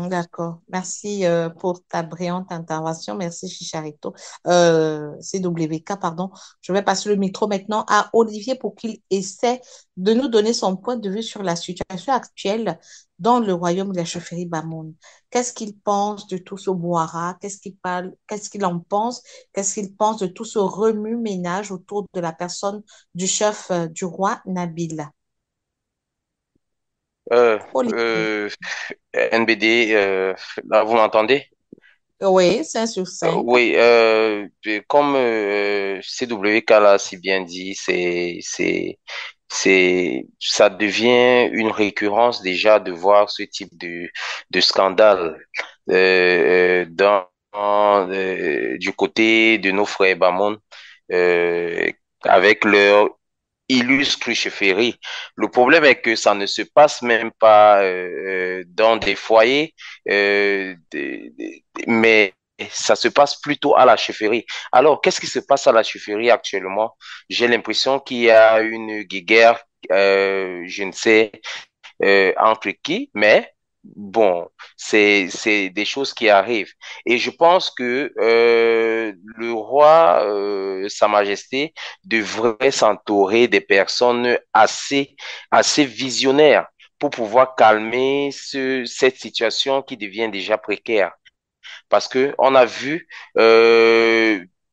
D'accord. Merci pour ta brillante intervention. Merci, Chicharito. CWK, pardon. Je vais passer le micro maintenant à Olivier pour qu'il essaie de nous donner son point de vue sur la situation actuelle dans le royaume de la chefferie Bamoun. Qu'est-ce qu'il pense de tout ce boira? Qu'est-ce qu'il en pense? Qu'est-ce qu'il pense de tout ce remue-ménage autour de la personne du chef du roi Nabil? Olivier. NBD, là, vous m'entendez? Oui, 5 sur 5. Oui, comme CWK l'a si bien dit, ça devient une récurrence déjà de voir ce type de scandale du côté de nos frères Bamon euh, avec leur illustre chefferie. Le problème est que ça ne se passe même pas dans des foyers, mais ça se passe plutôt à la chefferie. Alors, qu'est-ce qui se passe à la chefferie actuellement? J'ai l'impression qu'il y a une guerre, je ne sais entre qui, mais bon, c'est des choses qui arrivent. Et je pense que le roi, Sa Majesté, devrait s'entourer des personnes assez visionnaires pour pouvoir calmer cette situation qui devient déjà précaire. Parce que on a vu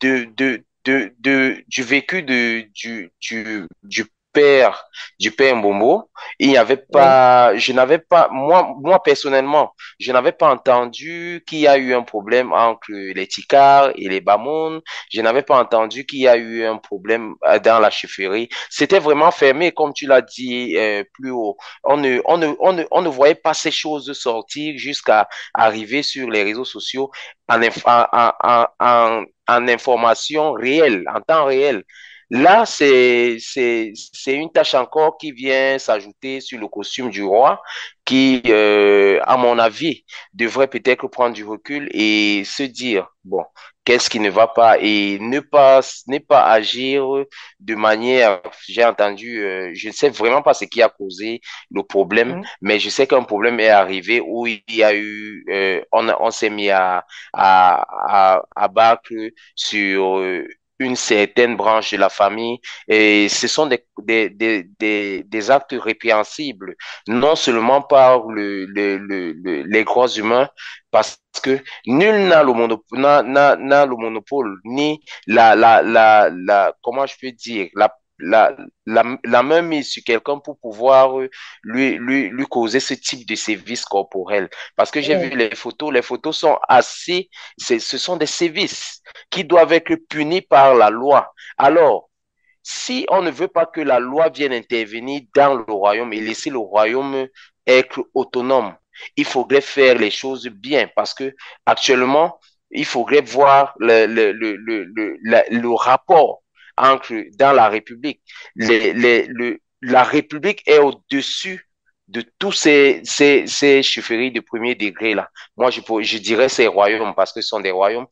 du vécu du père Mbombo, il n'y avait Oui. pas, je n'avais pas, moi personnellement, je n'avais pas entendu qu'il y a eu un problème entre les Tikars et les Bamoun. Je n'avais pas entendu qu'il y a eu un problème dans la chefferie. C'était vraiment fermé, comme tu l'as dit plus haut. On ne voyait pas ces choses sortir jusqu'à arriver sur les réseaux sociaux en information réelle, en temps réel. Là, c'est une tâche encore qui vient s'ajouter sur le costume du roi, qui, à mon avis, devrait peut-être prendre du recul et se dire, bon, qu'est-ce qui ne va pas et ne pas agir de manière, j'ai entendu, je ne sais vraiment pas ce qui a causé le problème, Oui. mais je sais qu'un problème est arrivé où il y a eu, on s'est mis à battre sur une certaine branche de la famille et ce sont des actes répréhensibles, non seulement par les grands humains, parce que nul n'a le monopole, ni comment je peux dire, la main mise sur quelqu'un pour pouvoir lui causer ce type de sévices corporels. Parce que j'ai vu les photos sont ce sont des sévices qui doivent être punis par la loi. Alors, si on ne veut pas que la loi vienne intervenir dans le royaume et laisser le royaume être autonome, il faudrait faire les choses bien parce que actuellement, il faudrait voir le rapport dans la République. La République est au-dessus de tous ces chefferies de premier degré là. Moi, je dirais ces royaumes parce que ce sont des royaumes,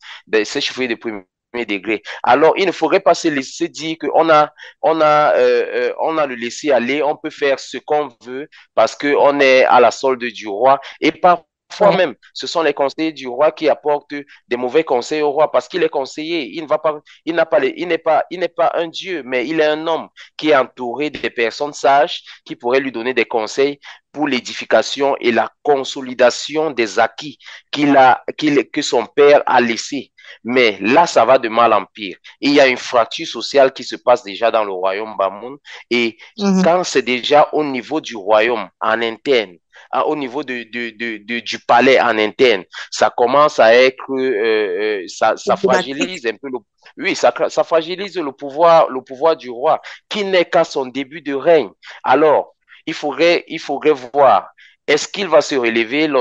ces chefferies de premier degré. Alors, il ne faudrait pas se laisser dire qu'on a le laisser aller, on peut faire ce qu'on veut parce qu'on est à la solde du roi. Et parfois même, ce sont les conseillers du roi qui apportent des mauvais conseils au roi parce qu'il est conseiller. Il n'est pas un dieu, mais il est un homme qui est entouré des personnes sages qui pourraient lui donner des conseils pour l'édification et la consolidation des acquis que son père a laissés. Mais là, ça va de mal en pire. Il y a une fracture sociale qui se passe déjà dans le royaume Bamoun. Et quand c'est déjà au niveau du royaume, en interne, au niveau du palais en interne. Ça commence à être, ça Problématique. fragilise un peu oui, ça fragilise le pouvoir du roi, qui n'est qu'à son début de règne. Alors, il faudrait voir. Est-ce qu'il va se relever il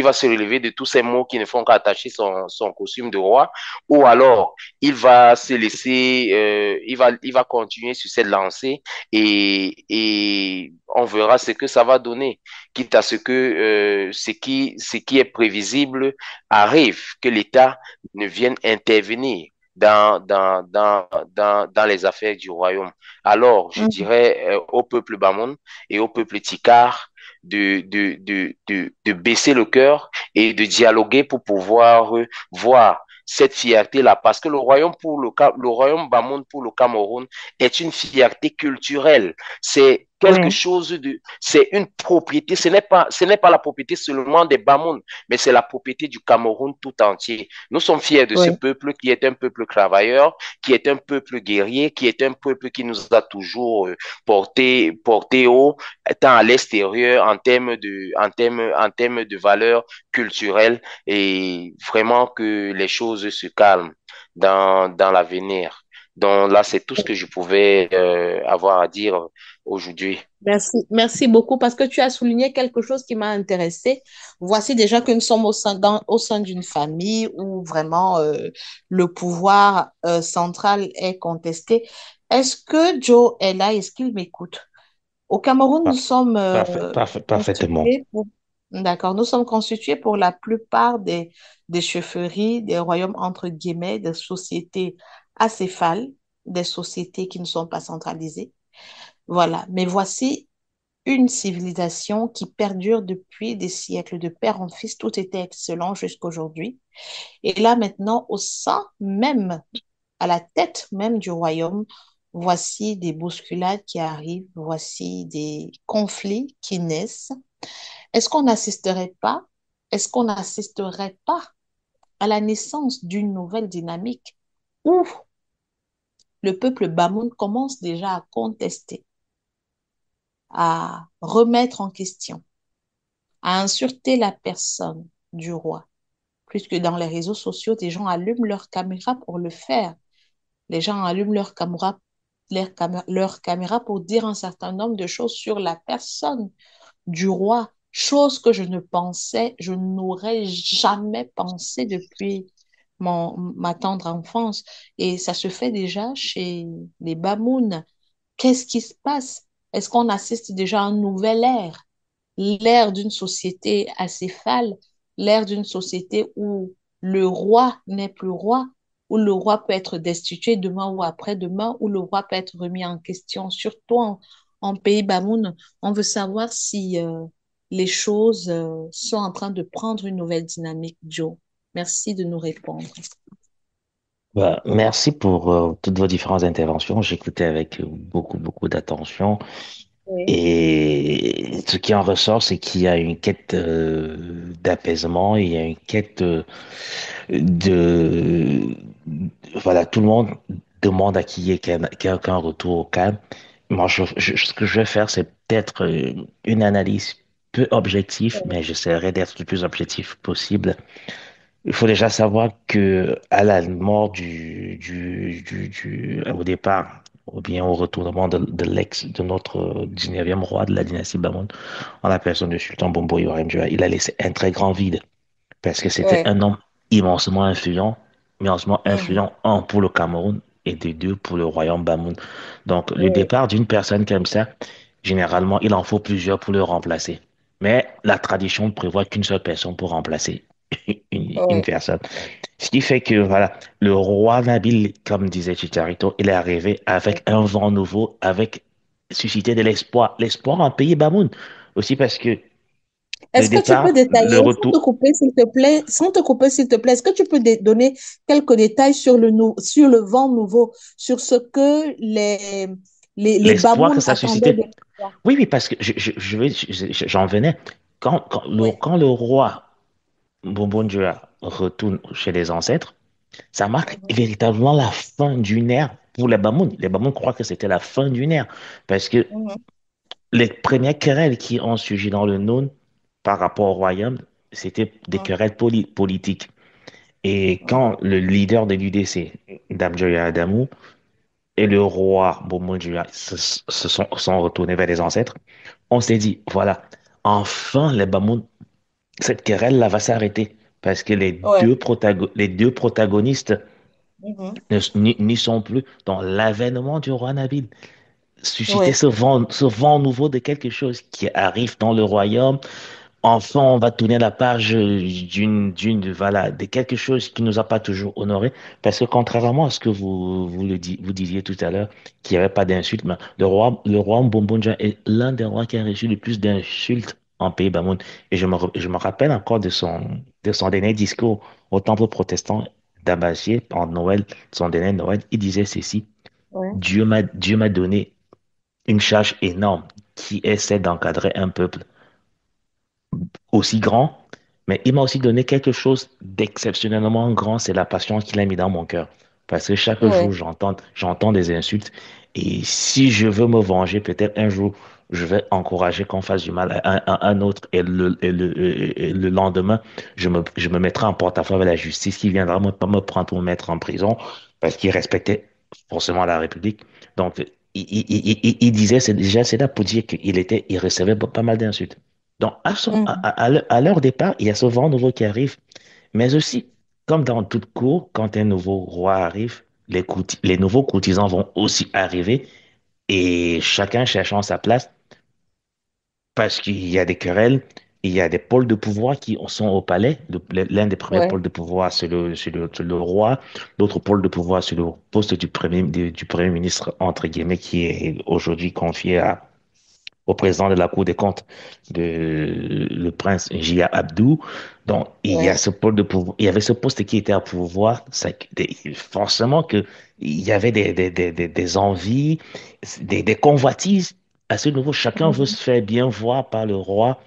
va se relever de tous ces mots qui ne font qu'attacher son costume de roi, ou alors il va se laisser, il va continuer sur cette lancée et on verra ce que ça va donner, quitte à ce que ce qui est prévisible arrive, que l'État ne vienne intervenir dans les affaires du royaume. Alors, je Mhm. dirais au peuple Bamoun et au peuple Tikar de baisser le cœur et de dialoguer pour pouvoir voir cette fierté-là. Parce que le royaume Bamoun pour le Cameroun est une fierté culturelle. C'est quelque Oui. chose c'est une propriété. Ce n'est pas la propriété seulement des Bamoun, mais c'est la propriété du Cameroun tout entier. Nous sommes fiers de ce Oui. peuple qui est un peuple travailleur, qui est un peuple guerrier, qui est un peuple qui nous a toujours porté haut, tant à l'extérieur en termes de valeurs culturelles, et vraiment que les choses se calment dans l'avenir. Donc là, c'est tout ce que je pouvais avoir à dire aujourd'hui. Merci, merci beaucoup parce que tu as souligné quelque chose qui m'a intéressée. Voici déjà que nous sommes au sein d'une famille où vraiment le pouvoir central est contesté. Est-ce que Joe est là? Est-ce qu'il m'écoute? Au Cameroun, nous Parfait, sommes parfaitement. constitués pour... D'accord, nous sommes constitués pour la plupart des chefferies, des royaumes entre guillemets, des sociétés acéphales, des sociétés qui ne sont pas centralisées. Voilà, mais voici une civilisation qui perdure depuis des siècles, de père en fils, tout était excellent jusqu'à aujourd'hui. Et là maintenant, au sein même, à la tête même du royaume, voici des bousculades qui arrivent, voici des conflits qui naissent. Est-ce qu'on n'assisterait pas, est-ce qu'on n'assisterait pas à la naissance d'une nouvelle dynamique où le peuple Bamoun commence déjà à contester, à remettre en question, à insulter la personne du roi, puisque dans les réseaux sociaux, des gens allument leur caméra pour le faire. Les gens allument leur caméra pour dire un certain nombre de choses sur la personne du roi, chose que je n'aurais jamais pensé depuis ma tendre enfance. Et ça se fait déjà chez les Bamouns. Qu'est-ce qui se passe? Est-ce qu'on assiste déjà à une nouvelle ère? L'ère d'une société acéphale, l'ère d'une société où le roi n'est plus roi, où le roi peut être destitué demain ou après-demain, où le roi peut être remis en question, surtout en pays Bamoun. On veut savoir si les choses sont en train de prendre une nouvelle dynamique, Joe. Merci de nous répondre. Bah, merci pour toutes vos différentes interventions. J'écoutais avec beaucoup d'attention. Oui. Et ce qui en ressort, c'est qu'il y a une quête d'apaisement, il y a une quête de... Voilà, tout le monde demande à qu'il y ait un retour au calme. Moi, ce que je vais faire, c'est peut-être une analyse peu objective, mais j'essaierai d'être le plus objectif possible. Il faut déjà savoir que à la mort au départ, ou bien au retournement de notre 19e roi de la dynastie Bamoun, en la personne du sultan Bombo Yorendua, il a laissé un très grand vide parce que c'était Ouais. un homme immensément Mhm. influent, un pour le Cameroun et de deux pour le royaume Bamoun. Donc, le Ouais. départ d'une personne comme ça, généralement, il en faut plusieurs pour le remplacer. Mais la tradition prévoit qu'une seule personne pour remplacer une Ouais. personne. Ce qui fait que, voilà, le roi Nabil, comme disait Chicharito, il est arrivé avec un vent nouveau, avec suscité de l'espoir. L'espoir en pays Bamoun. Aussi parce que le Est-ce que tu peux départ, le détailler, sans te retour, couper, s'il te plaît, sans te couper, s'il te plaît, est-ce que tu peux donner quelques détails sur sur le vent nouveau, sur ce que les l'espoir que Bamouns ça a attendaient de suscité. l'espoir? Oui, oui, parce que j'en venais. Oui. Quand le roi Bombondua retourne chez les ancêtres, ça marque Mhm. véritablement la fin d'une ère pour les Bamoun. Les Bamoun croient que c'était la fin d'une ère parce que Mhm. les premières querelles qui ont surgi dans le Nord par rapport au royaume, c'était des Mhm. querelles politiques. Et Mhm. quand le leader de l'UDC, Dame Joya Adamou, et le roi Bomonjua sont retournés vers les ancêtres, on s'est dit, voilà, enfin, les Bamoun, cette querelle-là va s'arrêter. Parce que Ouais. les deux protagonistes Mhm. n'y sont plus dans l'avènement du roi Nabil. Susciter Ouais. ce vent nouveau de quelque chose qui arrive dans le royaume. Enfin, on va tourner la page voilà, de quelque chose qui nous a pas toujours honoré. Parce que contrairement à ce que vous disiez tout à l'heure, qu'il n'y avait pas d'insultes, mais le roi Mbonbonja est l'un des rois qui a reçu le plus d'insultes en pays Bamoun. Et je me rappelle encore de son dernier discours au temple protestant d'Abbasier en Noël, son dernier Noël. Il disait ceci: Ouais. Dieu m'a donné une charge énorme qui est celle d'encadrer un peuple aussi grand, mais il m'a aussi donné quelque chose d'exceptionnellement grand, c'est la passion qu'il a mis dans mon cœur. Parce que chaque jour, Ouais. j'entends des insultes. Et si je veux me venger, peut-être un jour, je vais encourager qu'on fasse du mal à un autre. Et le lendemain, je me mettrai en porte-à-faux avec la justice qui viendra pas me prendre pour me mettre en prison parce qu'il respectait forcément la République. Donc, il disait, c'est là pour dire il recevait pas mal d'insultes. Donc, Mhm. à leur départ, il y a ce vent nouveau qui arrive, mais aussi, comme dans toute cour, quand un nouveau roi arrive, les nouveaux courtisans vont aussi arriver et chacun cherchant sa place parce qu'il y a des querelles, il y a des pôles de pouvoir qui sont au palais. L'un des premiers Ouais. pôles de pouvoir, c'est le roi. L'autre pôle de pouvoir, c'est le poste du premier ministre, entre guillemets, qui est aujourd'hui confié au président de la Cour des comptes, le prince Jia Abdou. Donc, il y a Ouais. ce pôle de pouvoir, il y avait ce poste qui était à pouvoir. Forcément que il y avait des envies, des convoitises. À ce niveau, chacun veut Mhm. se faire bien voir par le roi.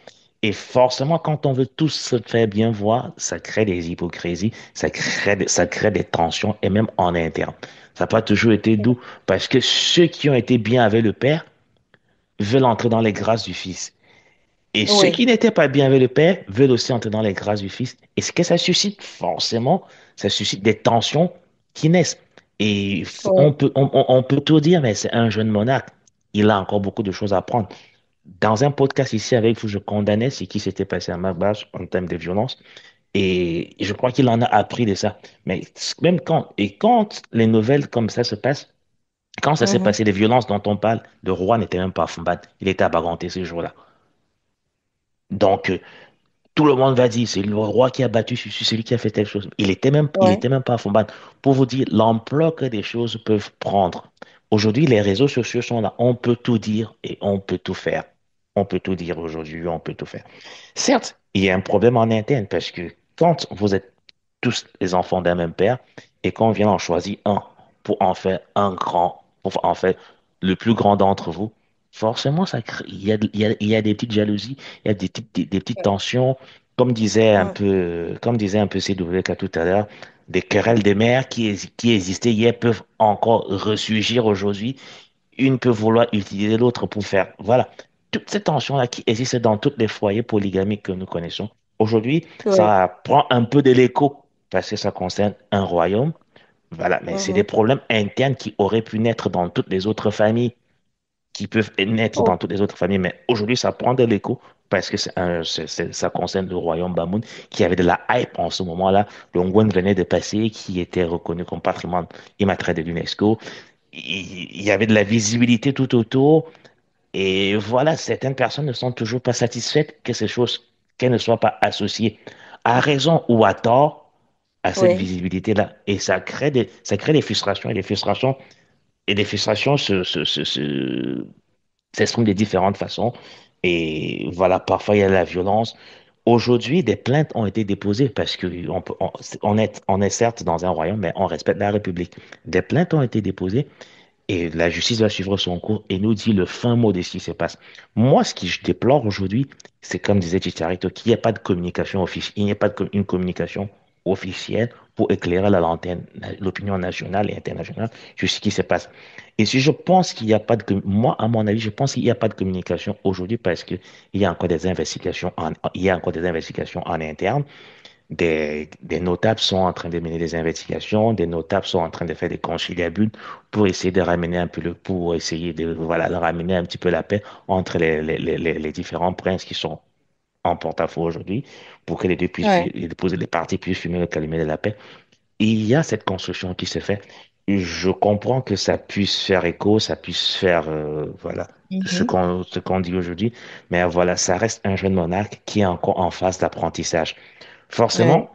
Et forcément, quand on veut tous se faire bien voir, ça crée des hypocrisies, ça crée des tensions, et même en interne. Ça n'a pas toujours été doux, parce que ceux qui ont été bien avec le père, veulent entrer dans les grâces du Fils. Et ceux Oui. qui n'étaient pas bien avec le Père veulent aussi entrer dans les grâces du Fils. Et ce que ça suscite, forcément, ça suscite des tensions qui naissent. Et Ouais. on peut tout dire, mais c'est un jeune monarque. Il a encore beaucoup de choses à apprendre. Dans un podcast ici avec vous, je condamnais ce qui s'était passé à Magbash en termes de violence. Et je crois qu'il en a appris de ça. Mais même quand les nouvelles comme ça se passent, quand ça s'est Mhm. passé, les violences dont on parle, le roi n'était même pas à Fumbat. Il était à Baganté ce jour-là. Donc, tout le monde va dire, c'est le roi qui a battu c'est celui qui a fait telle chose. Il Ouais. était même pas à Fumbat. Pour vous dire l'ampleur que des choses peuvent prendre. Aujourd'hui, les réseaux sociaux sont là. On peut tout dire et on peut tout faire. On peut tout dire aujourd'hui, on peut tout faire. Certes, il y a un problème en interne parce que quand vous êtes tous les enfants d'un même père et qu'on vient en choisir un pour en faire un grand, pour en faire le plus grand d'entre vous, forcément, il y a des petites jalousies, il y a des petites tensions, Ouais. comme disait un peu CWK tout à l'heure, des querelles des mères qui existaient hier peuvent encore ressurgir aujourd'hui. Une peut vouloir utiliser l'autre pour faire. Voilà. Toutes ces tensions-là qui existent dans tous les foyers polygamiques que nous connaissons. Aujourd'hui, Ouais. ça prend un peu de l'écho parce que ça concerne un royaume. Voilà. Mais c'est des Mhm. problèmes internes qui auraient pu naître dans toutes les autres familles, qui peuvent naître Oh. dans toutes les autres familles. Mais aujourd'hui, ça prend de l'écho parce que ça concerne le royaume Bamoun qui avait de la hype en ce moment-là. Le Ngwen venait de passer, qui était reconnu comme patrimoine immatériel de l'UNESCO. Il y avait de la visibilité tout autour. Et voilà, certaines personnes ne sont toujours pas satisfaites que ces choses, qu'elles ne soient pas associées à raison ou à tort à cette Oui. visibilité-là. Et ça crée des frustrations. Et les frustrations s'expriment de différentes façons. Et voilà, parfois il y a la violence. Aujourd'hui, des plaintes ont été déposées parce que on est certes dans un royaume, mais on respecte la République. Des plaintes ont été déposées et la justice va suivre son cours et nous dit le fin mot de ce qui se passe. Moi, ce que je déplore aujourd'hui, c'est comme disait Chicharito, qu'il n'y ait pas de communication officielle, il n'y ait pas une communication officielle pour éclairer la lanterne, l'opinion nationale et internationale sur ce qui se passe. Et si je pense qu'il n'y a pas moi, à mon avis, je pense qu'il n'y a pas de communication aujourd'hui parce que il y a encore des investigations il y a encore des investigations en interne. Des notables sont en train de mener des investigations, des notables sont en train de faire des conciliabules pour essayer de ramener un peu pour essayer de, voilà, de ramener un petit peu la paix entre les différents princes qui sont en porte-à-faux aujourd'hui pour que Ouais. les parties puissent fumer le calumet de la paix. Et il y a cette construction qui se fait. Je comprends que ça puisse faire écho, ça puisse faire, voilà, Mhm. ce qu'on dit aujourd'hui, mais voilà, ça reste un jeune monarque qui est encore en phase d'apprentissage. Ouais. Forcément,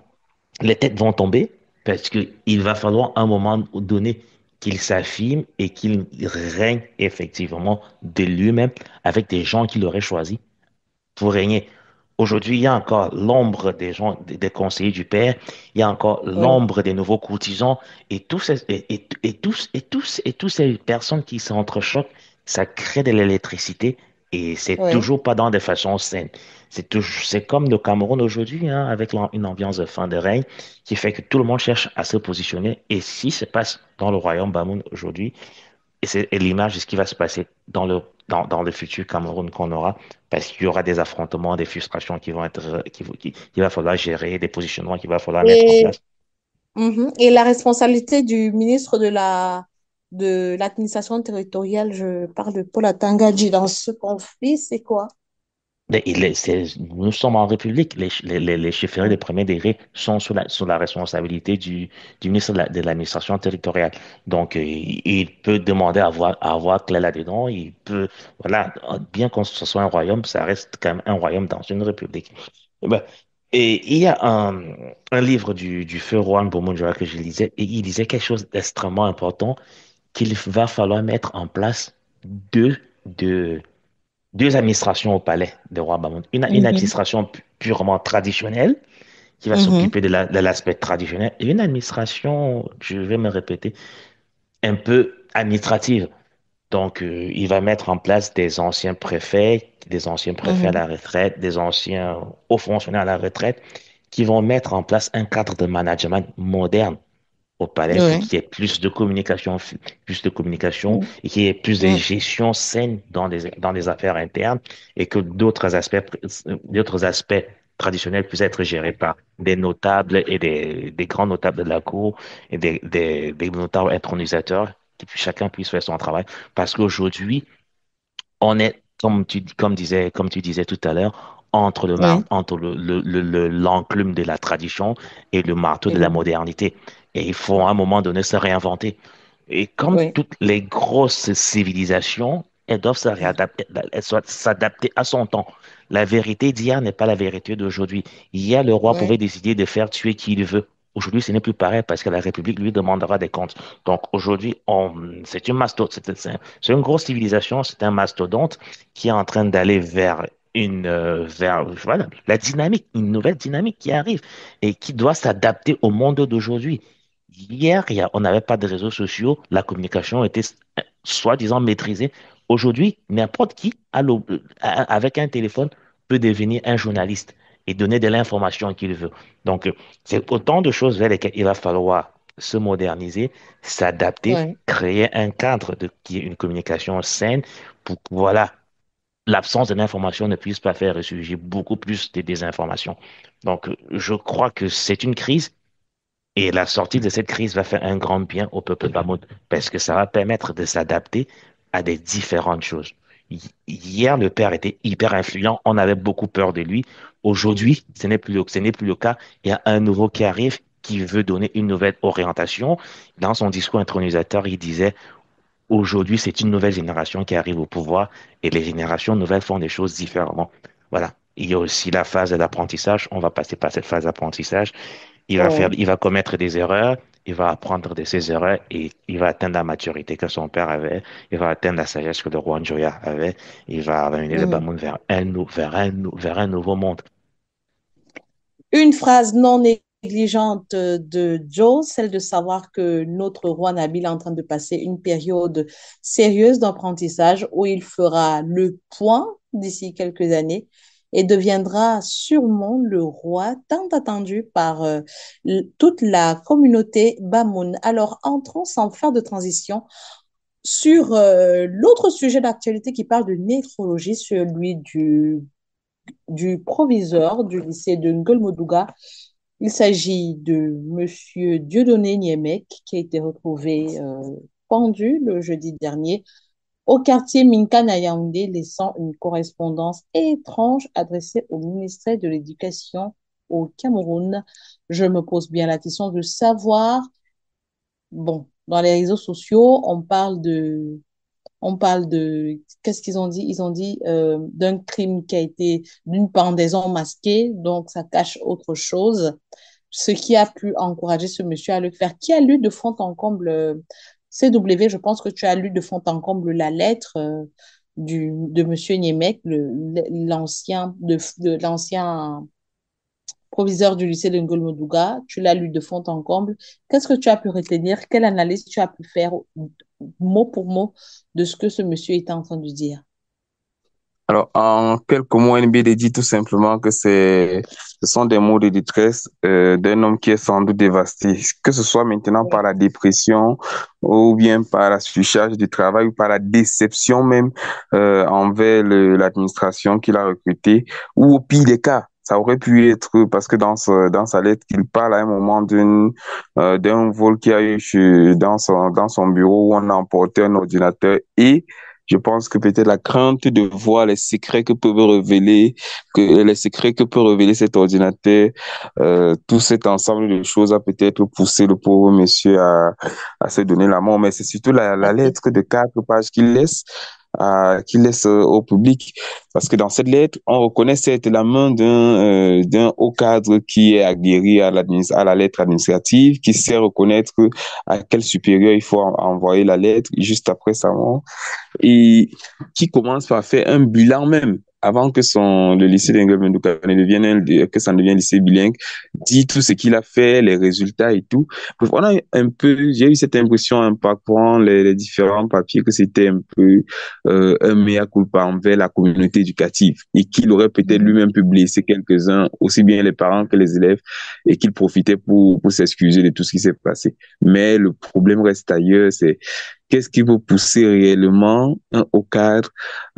les têtes vont tomber parce qu'il va falloir un moment donné qu'il s'affirme et qu'il règne effectivement de lui-même avec des gens qu'il aurait choisis pour régner. Aujourd'hui, il y a encore l'ombre des gens, des conseillers du père, il y a encore Ouais. l'ombre des nouveaux courtisans et tous ces personnes qui s'entrechoquent, ça crée de l'électricité et c'est Ouais. toujours pas dans des façons saines. C'est comme le Cameroun aujourd'hui, hein, avec une ambiance de fin de règne qui fait que tout le monde cherche à se positionner. Et si se passe dans le royaume Bamoun aujourd'hui, et c'est l'image de ce qui va se passer dans le futur Cameroun qu'on aura, parce qu'il y aura des affrontements, des frustrations qui vont être, qu'il va falloir gérer, des positionnements qu'il va falloir mettre en Et, place. et la responsabilité du ministre de l'administration territoriale, je parle de Paul Atangadji dans ce conflit, c'est quoi? Mais nous sommes en République. Les chefferies de premier degré sont sous la responsabilité du ministre de l'administration territoriale. Donc, il peut demander à avoir clair là-dedans. Il peut, voilà, bien qu'on ce soit un royaume, ça reste quand même un royaume dans une république. Eh ben, et il y a un livre du feu Juan Bomonjoa que je lisais, et il disait quelque chose d'extrêmement important qu'il va falloir mettre en place deux, deux, deux administrations au palais de roi Bamoun. Une Mhm. administration purement traditionnelle qui va Mhm. s'occuper de l'aspect traditionnel et une administration, je vais me répéter, un peu administrative. Donc, il va mettre en place des anciens préfets à Mhm. la retraite, des anciens hauts fonctionnaires à la retraite, qui vont mettre en place un cadre de management moderne au palais pour Ouais. qu'il y ait plus de communication et qu'il y ait plus de Mhm. gestion saine dans des affaires internes et que d'autres aspects traditionnels puissent être gérés par des notables et des grands notables de la cour et des notables intronisateurs chacun puisse faire son travail. Parce qu'aujourd'hui, on est, comme tu disais tout à l'heure, Ouais. entre l'enclume de la tradition et le marteau de la Et- modernité. Et il faut à un moment donné se réinventer. Et comme ouais. toutes les grosses civilisations, elles doivent elles doivent s'adapter à son temps. La vérité d'hier n'est pas la vérité d'aujourd'hui. Hier, le roi Ouais. pouvait décider de faire tuer qui il veut. Aujourd'hui, ce n'est plus pareil parce que la République lui demandera des comptes. Donc aujourd'hui, c'est une mastodonte, c'est une grosse civilisation, c'est un mastodonte qui est en train d'aller vers voilà, la dynamique, une nouvelle dynamique qui arrive et qui doit s'adapter au monde d'aujourd'hui. Hier, on n'avait pas de réseaux sociaux, la communication était soi-disant maîtrisée. Aujourd'hui, n'importe qui, avec un téléphone, peut devenir un journaliste et donner de l'information qu'il veut. Donc, c'est autant de choses vers lesquelles il va falloir se moderniser, s'adapter, Ouais. créer un cadre qui est une communication saine pour que, voilà, l'absence de l'information ne puisse pas faire ressurgir beaucoup plus de désinformation. Donc, je crois que c'est une crise et la sortie de cette crise va faire un grand bien au peuple bamoun parce que ça va permettre de s'adapter à des différentes choses. Hier, le père était hyper influent, on avait beaucoup peur de lui. Aujourd'hui, ce n'est plus le cas. Il y a un nouveau qui arrive qui veut donner une nouvelle orientation. Dans son discours intronisateur, il disait, aujourd'hui, c'est une nouvelle génération qui arrive au pouvoir et les générations nouvelles font des choses différemment. Voilà. Il y a aussi la phase de l'apprentissage. On va passer par cette phase d'apprentissage. Ouais. Il va commettre des erreurs, il va apprendre de ses erreurs et il va atteindre la maturité que son père avait, il va atteindre la sagesse que le roi Njoya avait, il va amener le Mhm. Bamoun vers un nouveau monde. Une phrase non négligente de Joe, celle de savoir que notre roi Nabil est en train de passer une période sérieuse d'apprentissage où il fera le point d'ici quelques années et deviendra sûrement le roi tant attendu par toute la communauté Bamoun. Alors, entrons sans faire de transition sur l'autre sujet d'actualité qui parle de néphrologie, celui du proviseur du lycée de Ngolmodouga. Il s'agit de Monsieur Dieudonné Niemek qui a été retrouvé pendu le jeudi dernier au quartier Minkan à Yaoundé, laissant une correspondance étrange adressée au ministère de l'Éducation au Cameroun. Je me pose bien la question de savoir, bon, dans les réseaux sociaux, qu'est-ce qu'ils ont dit? Ils ont dit d'un crime qui a été d'une pendaison masquée, donc ça cache autre chose. Ce qui a pu encourager ce monsieur à le faire. Qui a lu de fond en comble CW? Je pense que tu as lu de fond en comble la lettre de monsieur Niemek, l'ancien proviseur du lycée de Ngolmodouga. Tu l'as lu de fond en comble. Qu'est-ce que tu as pu retenir? Quelle analyse tu as pu faire mot pour mot de ce que ce monsieur était en train de dire? Alors, en quelques mots, NBD dit tout simplement que ce sont des mots de détresse d'un homme qui est sans doute dévasté, que ce soit maintenant par la dépression ou bien par la surcharge du travail ou par la déception même envers l'administration qu'il a recrutée, ou au pire des cas. Ça aurait pu être parce que dans sa lettre, il parle à un moment d'un vol qui a eu dans son bureau où on a emporté un ordinateur et je pense que peut-être la crainte de voir les secrets que peut révéler cet ordinateur, tout cet ensemble de choses a peut-être poussé le pauvre monsieur à se donner la mort. Mais c'est surtout la lettre de 4 pages qu'il laisse au public. Parce que dans cette lettre, on reconnaît certes la main d'un haut cadre qui est aguerri à la lettre administrative, qui sait reconnaître à quel supérieur il faut envoyer la lettre juste après sa mort et qui commence par faire un bilan même avant que le lycée d'Engelmendouka ne devienne que ça ne devienne lycée bilingue, dit tout ce qu'il a fait, les résultats et tout. Bref, j'ai eu cette impression en parcourant les différents papiers que c'était un peu un mea culpa envers la communauté éducative et qu'il aurait peut-être lui-même pu blesser quelques-uns, aussi bien les parents que les élèves, et qu'il profitait pour s'excuser de tout ce qui s'est passé. Mais le problème reste ailleurs, c'est qu'est-ce qui veut pousser réellement un haut cadre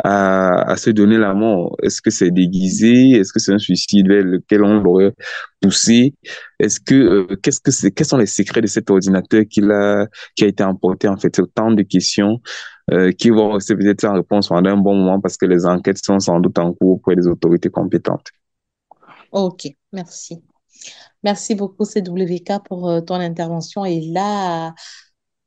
à se donner la mort? Est-ce que c'est déguisé? Est-ce que c'est un suicide vers lequel on l'aurait poussé? Est-ce que, quels sont les secrets de cet ordinateur qui a été emporté? En fait, c'est autant de questions qui vont rester peut-être sans réponse pendant un bon moment parce que les enquêtes sont sans doute en cours auprès des autorités compétentes. Ok, merci. Merci beaucoup, CWK, pour ton intervention. Et là,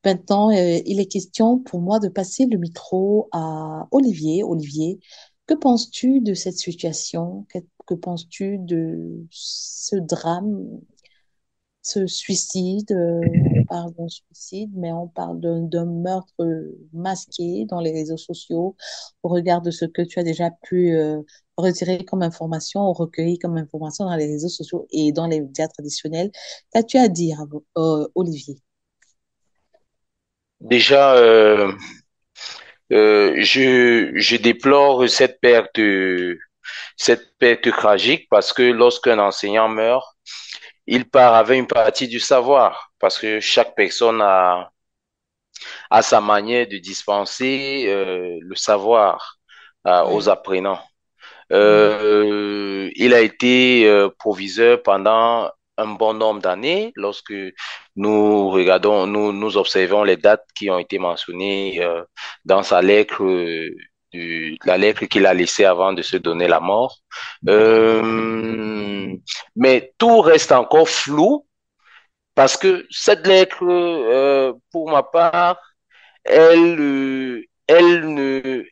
maintenant, il est question pour moi de passer le micro à Olivier. Olivier, que penses-tu de cette situation? Que penses-tu de ce drame, ce suicide? On parle d'un suicide, mais on parle d'un meurtre masqué dans les réseaux sociaux au regard de ce que tu as déjà pu retirer comme information ou recueillir comme information dans les réseaux sociaux et dans les médias traditionnels. Qu'as-tu à dire, Olivier? Déjà, je déplore cette perte tragique parce que lorsqu'un enseignant meurt, il part avec une partie du savoir parce que chaque personne a sa manière de dispenser le savoir aux Oui. apprenants. Il a été proviseur pendant un bon nombre d'années. Lorsque nous observons les dates qui ont été mentionnées dans sa lettre, la lettre qu'il a laissée avant de se donner la mort. Mais tout reste encore flou parce que cette lettre, pour ma part, elle ne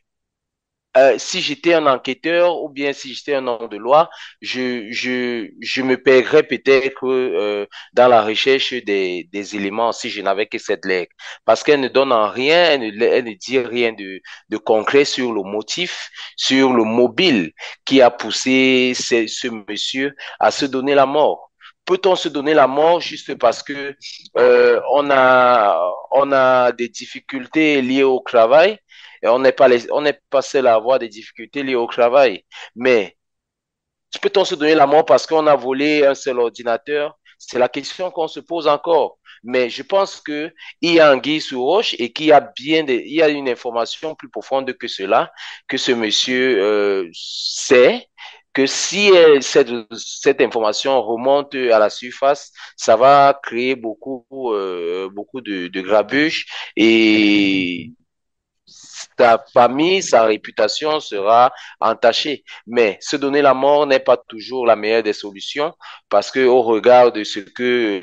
si j'étais un enquêteur ou bien si j'étais un homme de loi, je me perdrais peut-être dans la recherche des éléments si je n'avais que cette lettre. Parce qu'elle ne donne en rien, elle ne dit rien de concret sur le motif, sur le mobile qui a poussé ce monsieur à se donner la mort. Peut-on se donner la mort juste parce que on a des difficultés liées au travail? Et on n'est pas seul à avoir des difficultés liées au travail. Mais Peut-on se donner la mort parce qu'on a volé un seul ordinateur? C'est la question qu'on se pose encore. Mais je pense que il y a anguille sous roche et qu'il y a il y a une information plus profonde que cela, que ce monsieur sait que si cette information remonte à la surface, ça va créer beaucoup de grabuge et sa famille, sa réputation sera entachée. Mais se donner la mort n'est pas toujours la meilleure des solutions parce que au regard de ce que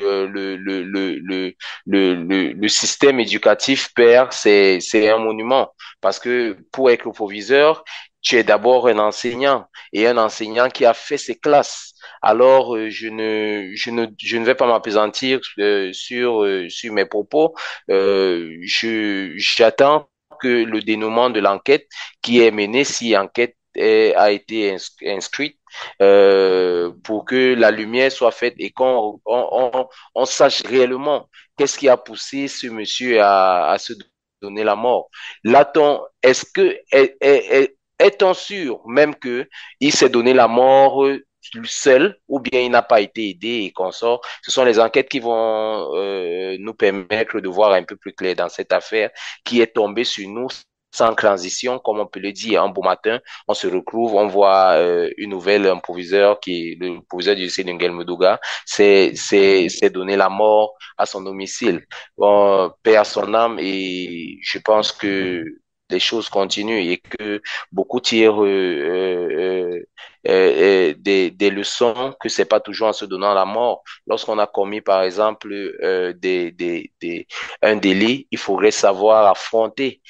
le système éducatif perd, c'est un monument. Parce que pour être proviseur, tu es d'abord un enseignant et un enseignant qui a fait ses classes. Alors, je ne vais pas m'appesantir sur mes propos. J'attends que le dénouement de l'enquête qui est menée, si enquête a été inscrite, pour que la lumière soit faite et on sache réellement qu'est-ce qui a poussé ce monsieur à se donner la mort. Là-t-on, est-on sûr même que il s'est donné la mort seul ou bien il n'a pas été aidé et qu'on sort. Ce sont les enquêtes qui vont nous permettre de voir un peu plus clair dans cette affaire qui est tombée sur nous sans transition, comme on peut le dire, un beau matin, on se retrouve, on voit une nouvelle, un proviseur qui est le proviseur du lycée de Nguel-Medouga, c'est donner la mort à son domicile. Bon, paix à son âme et je pense que les choses continuent et que beaucoup tirent des leçons que c'est pas toujours en se donnant la mort. Lorsqu'on a commis, par exemple, un délit, il faudrait savoir affronter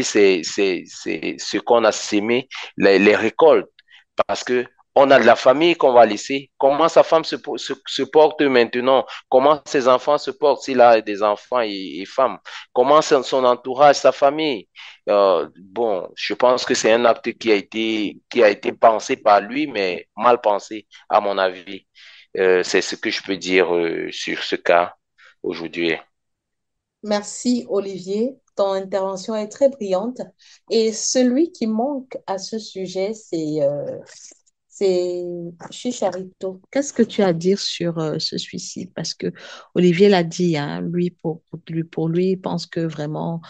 c'est ce qu'on a sémé, les récoltes. Parce que on a de la famille qu'on va laisser. Comment sa femme se porte maintenant? Comment ses enfants se portent s'il a des enfants et femmes? Comment son entourage, sa famille? Bon, je pense que c'est un acte qui a été pensé par lui, mais mal pensé, à mon avis. C'est ce que je peux dire sur ce cas aujourd'hui. Merci, Olivier. Ton intervention est très brillante. Et celui qui manque à ce sujet, c'est Chicharito. Qu'est-ce que tu as à dire sur ce suicide? Parce que Olivier l'a dit, hein, pour lui, il pense que vraiment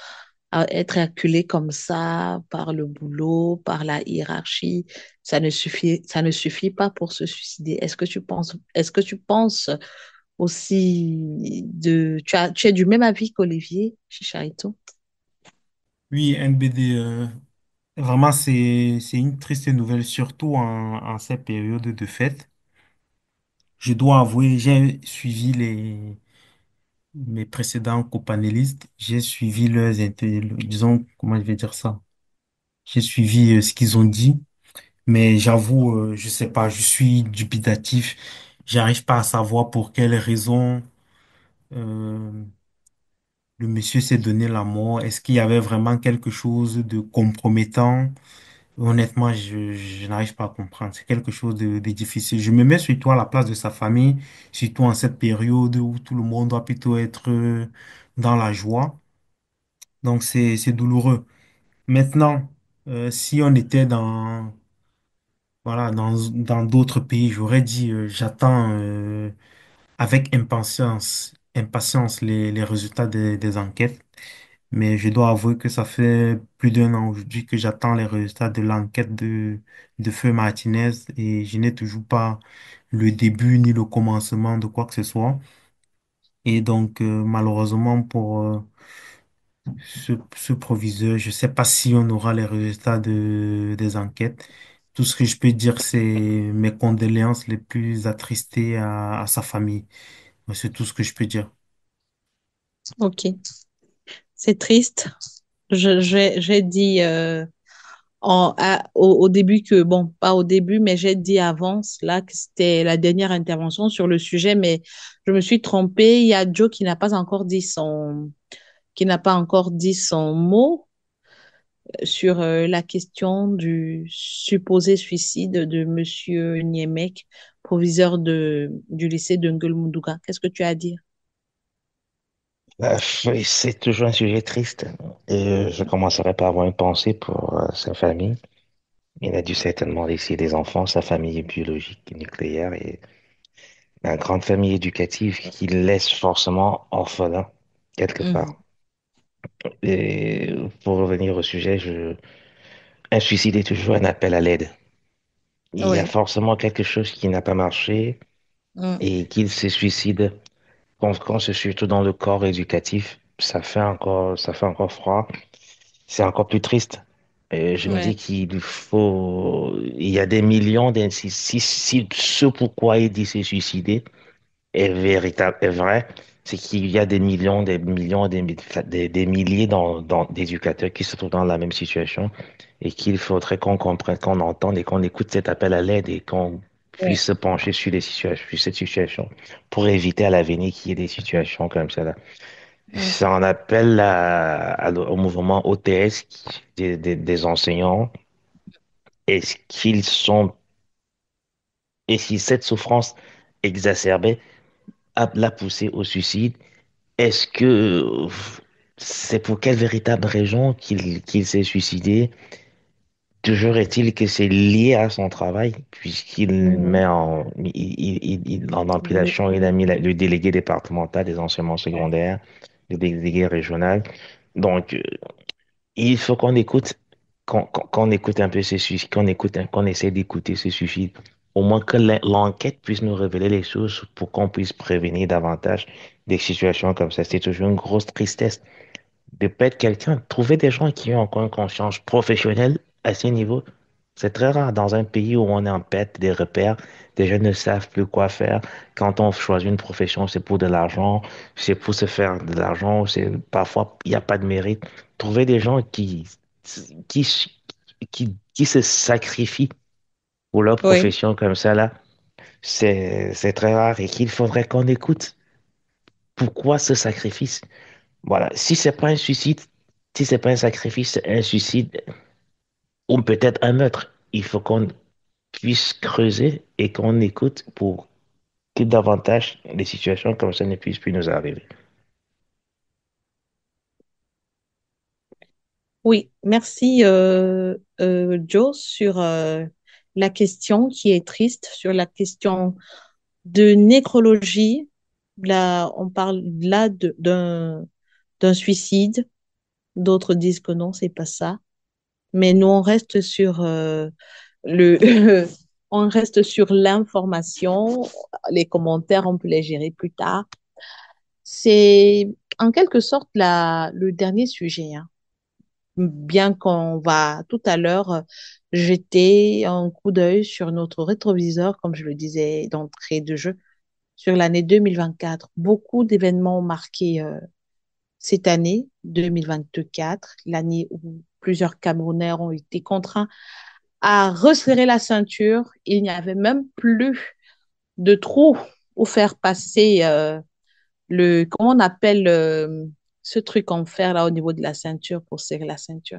être acculé comme ça par le boulot, par la hiérarchie, ça ne suffit pas pour se suicider. Est-ce que tu penses aussi tu es du même avis qu'Olivier Chicharito? Oui, NBD, vraiment, c'est une triste nouvelle, surtout en ces périodes de fête. Je dois avouer, j'ai suivi mes précédents copanélistes, j'ai suivi disons, comment je vais dire ça? J'ai suivi ce qu'ils ont dit, mais j'avoue, je sais pas, je suis dubitatif. J'arrive pas à savoir pour quelles raisons euh, le monsieur s'est donné la mort. Est-ce qu'il y avait vraiment quelque chose de compromettant? Honnêtement, je n'arrive pas à comprendre. C'est quelque chose de difficile. Je me mets surtout à la place de sa famille, surtout en cette période où tout le monde doit plutôt être dans la joie. Donc, c'est douloureux. Maintenant, si on était voilà, dans d'autres pays, j'aurais dit, j'attends avec impatience les résultats des enquêtes. Mais je dois avouer que ça fait plus d'un an aujourd'hui que j'attends les résultats de l'enquête de Feu Martinez et je n'ai toujours pas le début ni le commencement de quoi que ce soit. Et donc, malheureusement pour ce proviseur, je ne sais pas si on aura les résultats des enquêtes. Tout ce que je peux dire, c'est mes condoléances les plus attristées à sa famille. C'est tout ce que je peux dire. Ok, c'est triste. J'ai dit au début que, bon, pas au début, mais j'ai dit avant là que c'était la dernière intervention sur le sujet, mais je me suis trompée. Il y a Joe qui n'a pas encore dit son mot sur la question du supposé suicide de Monsieur Niemek, proviseur du lycée de Ngulmunduga. Qu'est-ce que tu as à dire? Oui, c'est toujours un sujet triste. Et je commencerai par avoir une pensée pour sa famille. Il a dû certainement laisser des enfants, sa famille biologique nucléaire et une grande famille éducative qui le laisse forcément orphelin quelque Mhm. part. Et pour revenir au sujet, un suicide est toujours un appel à l'aide. Il y a Oui. forcément quelque chose qui n'a pas marché Mhm. et qu'il se suicide. Quand c'est surtout dans le corps éducatif, ça fait encore froid. C'est encore plus triste. Et je me dis Ouais. il y a des millions si ce pourquoi il dit se suicider est véritable, est vrai, c'est qu'il y a des millions, des milliers d'éducateurs qui se trouvent dans la même situation et qu'il faudrait qu'on comprenne, qu'on entende et qu'on écoute cet appel à l'aide et qu'on Ouais. puisse se pencher sur sur cette situation pour éviter à l'avenir qu'il y ait des situations comme ça là. Mhm. Ça en appelle au mouvement OTS des enseignants. Est-ce qu'ils sont, et si cette souffrance exacerbée l'a poussé au suicide, est-ce que c'est pour quelle véritable raison qu'il s'est suicidé? Toujours est-il que c'est lié à son travail, puisqu'il Mhm. met en empilation, il a mis le délégué départemental des enseignements secondaires, le délégué régional. Donc, il faut qu'on écoute, qu'on écoute un peu ces sujets, qu'on essaie d'écouter ces sujets. Au moins que l'enquête puisse nous révéler les choses pour qu'on puisse prévenir davantage des situations comme ça. C'est toujours une grosse tristesse de perdre quelqu'un. Trouver des gens qui ont encore une conscience professionnelle à ce niveau, c'est très rare dans un pays où on est en perte des repères. Des gens ne savent plus quoi faire. Quand on choisit une profession, c'est pour de l'argent, c'est pour se faire de l'argent, parfois il n'y a pas de mérite. Trouver des gens qui, qui se sacrifient pour leur Oui. profession comme ça, là, c'est très rare et qu'il faudrait qu'on écoute. Pourquoi ce sacrifice? Voilà. Si c'est pas un suicide, si c'est pas un sacrifice, c'est un suicide ou peut-être un meurtre, il faut qu'on puisse creuser et qu'on écoute pour que davantage les situations comme ça ne puissent plus nous arriver. Oui, merci Joe sur la question qui est triste, sur la question de nécrologie. Là, on parle là d'un suicide. D'autres disent que non, c'est pas ça. Mais nous, on reste sur le on reste sur l'information. Les commentaires, on peut les gérer plus tard. C'est en quelque sorte le dernier sujet, hein. Bien qu'on va tout à l'heure jeter un coup d'œil sur notre rétroviseur, comme je le disais d'entrée de jeu, sur l'année 2024. Beaucoup d'événements ont marqué cette année 2024, l'année où plusieurs Camerounais ont été contraints à resserrer la ceinture. Il n'y avait même plus de trou pour faire passer comment on appelle ce truc en fer là au niveau de la ceinture pour serrer la ceinture.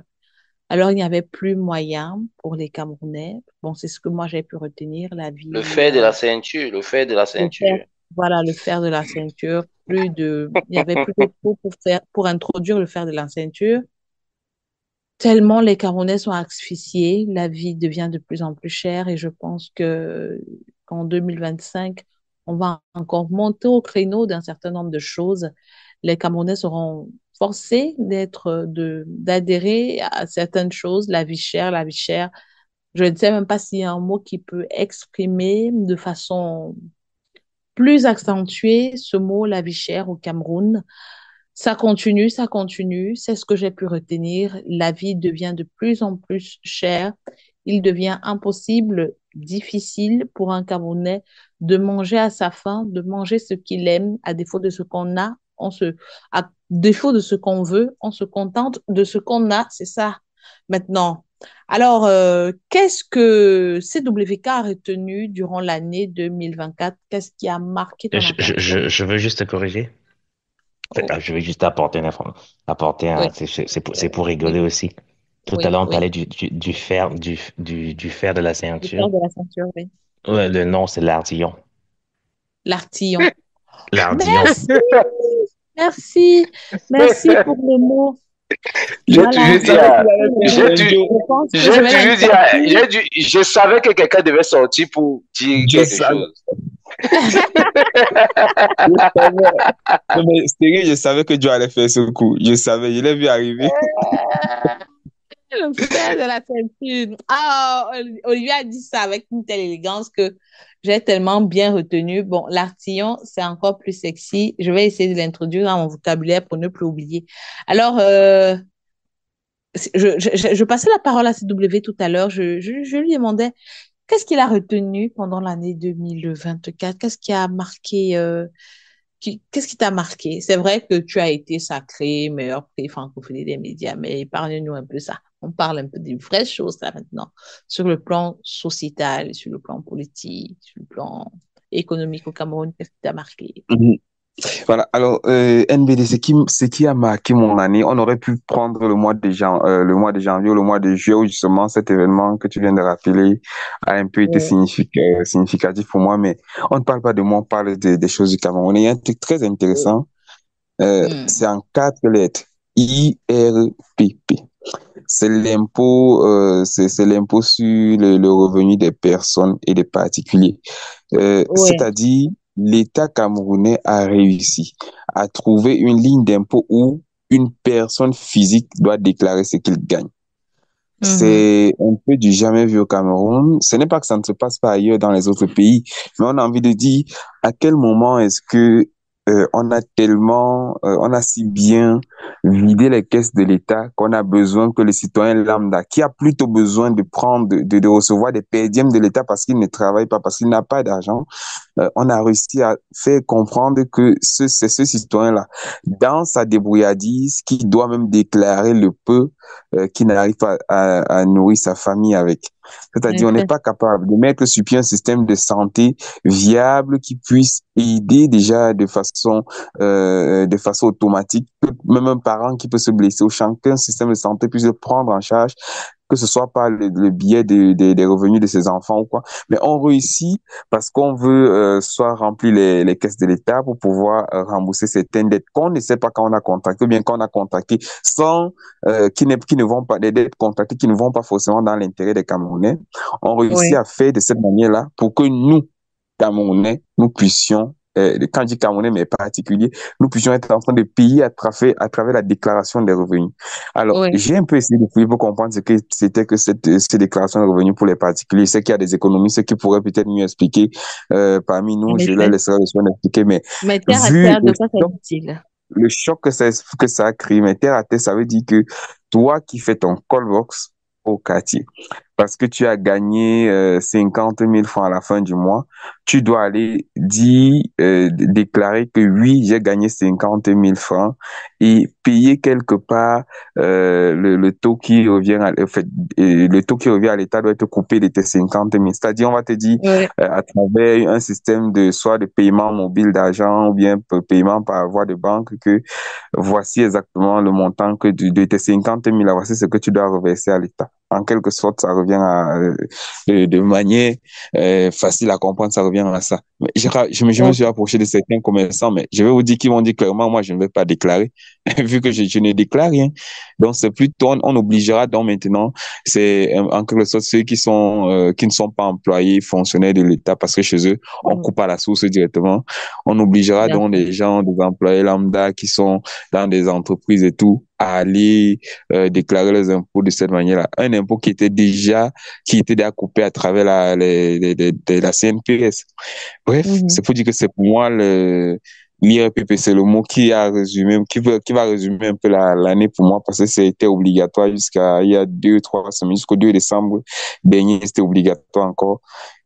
Alors, il n'y avait plus moyen pour les Camerounais. Bon, c'est ce que moi j'ai pu retenir, la Le vie, fer de la ceinture, le fer de la le fer, ceinture. voilà, le fer de la ceinture. Il y avait plus de trous pour introduire le fer de la ceinture. Tellement les Camerounais sont asphyxiés, la vie devient de plus en plus chère et je pense qu'en 2025, on va encore monter au créneau d'un certain nombre de choses. Les Camerounais seront forcés d'adhérer à certaines choses, la vie chère, la vie chère. Je ne sais même pas s'il y a un mot qui peut exprimer de façon plus accentuée ce mot, la vie chère au Cameroun. Ça continue, c'est ce que j'ai pu retenir. La vie devient de plus en plus chère. Il devient impossible, difficile pour un Camerounais de manger à sa faim, de manger ce qu'il aime, à défaut de ce qu'on a, à défaut de ce qu'on veut, on se contente de ce qu'on a, c'est ça maintenant. Alors, qu'est-ce que CWK a retenu durant l'année 2024? Qu'est-ce qui a marqué ton attention? Je veux juste te corriger. En fait, Oh, je vais juste apporter une information. oui, C'est pour rigoler oui, aussi. Tout à oui, l'heure, on oui. parlait du fer de la Le fer ceinture. de la ceinture, oui. Ouais, le nom, c'est l'ardillon. L'artillon. L'ardillon. Merci, merci, merci pour le mot. J'ai Voilà. toujours Je dit savais à, qu'il allait faire j'ai ce tu- joke. Je pense que je j'ai vais toujours même dit, sortir. je savais que quelqu'un devait sortir pour dire Je quelque savais. chose. Je savais. Non, mais sérieux, je savais que Dieu allait faire ce coup. Je savais, je l'ai vu arriver. Le frère de la ceinture. Ah, Olivier a dit ça avec une telle élégance que j'ai tellement bien retenu. Bon, l'artillon, c'est encore plus sexy. Je vais essayer de l'introduire dans mon vocabulaire pour ne plus oublier. Alors, je passais la parole à CW tout à l'heure. Je lui demandais qu'est-ce qu'il a retenu pendant l'année 2024? Qu'est-ce qui a marqué, qu'est-ce qui t'a marqué? C'est vrai que tu as été sacré meilleur prix francophonie des médias, mais épargne-nous un peu ça. On parle un peu des vraies choses là maintenant, sur le plan sociétal, sur le plan politique, sur le plan économique au Cameroun. Qu'est-ce qui t'a marqué? Mhm. Voilà, alors NBD, ce qui a marqué mon année, on aurait pu prendre le mois de janvier ou le mois de juillet où justement cet événement que tu viens de rappeler a un peu été Ouais. significatif pour moi, mais on ne parle pas de moi, on parle des choses du Cameroun. Il y a un truc très intéressant, Hmm. c'est en 4 lettres, IRPP. C'est l'impôt sur le revenu des personnes et des particuliers. Ouais. C'est-à-dire, l'État camerounais a réussi à trouver une ligne d'impôt où une personne physique doit déclarer ce qu'il gagne. Mhm. C'est un peu du jamais vu au Cameroun. Ce n'est pas que ça ne se passe pas ailleurs dans les autres pays, mais on a envie de dire à quel moment est-ce que on a si bien vidé les caisses de l'État qu'on a besoin que le citoyen lambda, qui a plutôt besoin de prendre, de recevoir des perdièmes de l'État parce qu'il ne travaille pas, parce qu'il n'a pas d'argent, on a réussi à faire comprendre que c'est ce citoyen-là, dans sa débrouillardise, qui doit même déclarer le peu qui n'arrive pas à nourrir sa famille avec. En C'est-à-dire, on n'est effet. pas capable de mettre sur pied un système de santé viable qui puisse aider déjà de façon automatique, même un parent qui peut se blesser au champ, qu'un système de santé puisse le prendre en charge, que ce soit par le biais des revenus de ses enfants ou quoi. Mais on réussit parce qu'on veut soit remplir les caisses de l'État pour pouvoir rembourser certaines dettes qu'on ne sait pas quand on a contracté, ou bien quand on a contracté sans qui ne vont pas, des dettes contractées qui ne vont pas forcément dans l'intérêt des Camerounais. On réussit Ouais. à faire de cette manière-là pour que nous, Camerounais, nous puissions, quand je dis Camerounais, mais particulier, nous puissions être en train de payer à travers la déclaration des revenus. Alors, Ouais. j'ai un peu essayé de fouiller pour comprendre ce que c'était que cette déclaration de revenus pour les particuliers. Je sais qu'il y a des économistes qui pourraient peut-être mieux expliquer parmi En nous. Je leur effet. laisserai le soin d'expliquer, mais Mais terre à vu terre, de quoi s'agit-il? le choc que ça a créé, mais terre à terre, ça veut dire que toi qui fais ton call box au quartier, parce que tu as gagné 50 000 francs à la fin du mois, tu dois aller dire, déclarer que oui, j'ai gagné 50 000 francs et payer quelque part le taux qui revient en fait, le taux qui revient à l'État doit être coupé de tes 50 000. C'est-à-dire, on va te dire Ouais. à travers un système de soit de paiement mobile d'argent ou bien paiement par voie de banque que voici exactement le montant de tes 50 000, voici ce que tu dois reverser à l'État. En quelque sorte, ça revient de manière facile à comprendre, ça revient à ça. Mais je me suis Ok. approché de certains commerçants, mais je vais vous dire qu'ils m'ont dit clairement, moi, je ne vais pas déclarer, vu que je ne déclare rien. Donc, c'est plutôt, on obligera donc maintenant, c'est en quelque sorte ceux qui ne sont pas employés, fonctionnaires de l'État, parce que chez eux, on coupe à la source directement. On obligera donc D'accord. les gens, des employés lambda qui sont dans des entreprises et tout, à aller déclarer les impôts de cette manière-là. Un impôt qui était déjà coupé à travers la CNPS. Bref, Mhm. c'est pour dire que c'est pour moi l'IRPP, c'est le mot qui va résumer un peu l'année pour moi parce que c'était obligatoire jusqu'à il y a 2, 3 semaines, jusqu'au 2 décembre dernier, c'était obligatoire encore.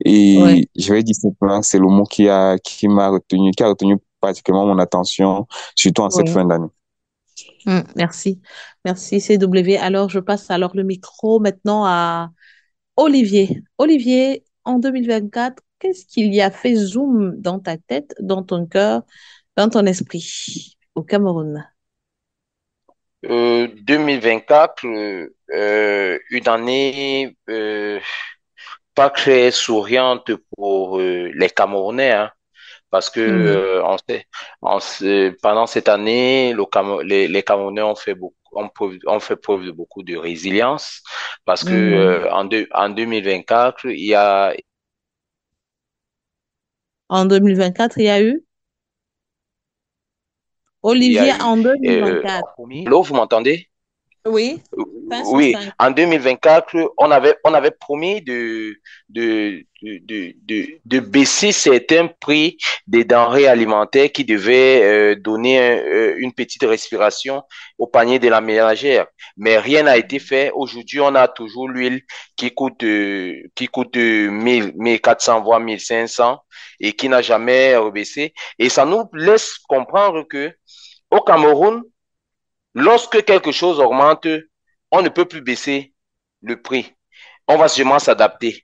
Ouais. Et je vais dire simplement, c'est le mot qui a retenu particulièrement mon attention, surtout en cette Ouais. fin d'année. Merci. Merci, CW. Alors, je passe alors le micro maintenant à Olivier. Olivier, en 2024, qu'est-ce qu'il y a fait zoom dans ta tête, dans ton cœur, dans ton esprit au Cameroun? 2024, une année pas très souriante pour les Camerounais, hein. parce que Mhm. pendant cette année, les Camerounais ont fait preuve de beaucoup de résilience, parce que Mhm. en 2024, il y a En 2024, il y a eu il y a Olivier eu en en 2024. premier. Allô, vous m'entendez? Oui, 5 sur Oui, 5. en 2024, on avait promis de baisser certains prix des denrées alimentaires qui devaient donner une petite respiration au panier de la ménagère. Mais rien n'a été fait. Aujourd'hui, on a toujours l'huile qui coûte 1400 voire 1500 et qui n'a jamais rebaissé. Et ça nous laisse comprendre que au Cameroun, lorsque quelque chose augmente, on ne peut plus baisser le prix. On va sûrement s'adapter.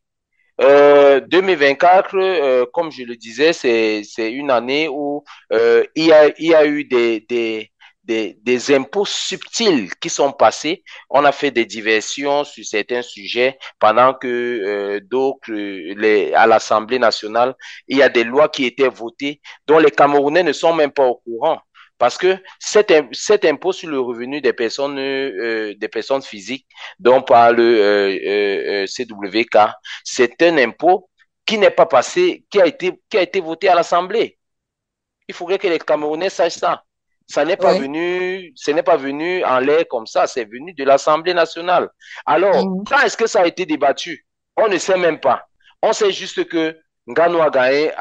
2024, comme je le disais, c'est une année où il y a eu des impôts subtils qui sont passés. On a fait des diversions sur certains sujets pendant que d'autres, à l'Assemblée nationale, il y a des lois qui étaient votées dont les Camerounais ne sont même pas au courant. Parce que cet impôt sur le revenu des personnes physiques dont parle CWK, c'est un impôt qui n'est pas passé, qui a été voté à l'Assemblée. Il faudrait que les Camerounais sachent ça. Oui. Ce n'est pas venu en l'air comme ça, c'est venu de l'Assemblée nationale. Alors, Mhm. quand est-ce que ça a été débattu? On ne sait même pas. On sait juste que Nganou a gagné,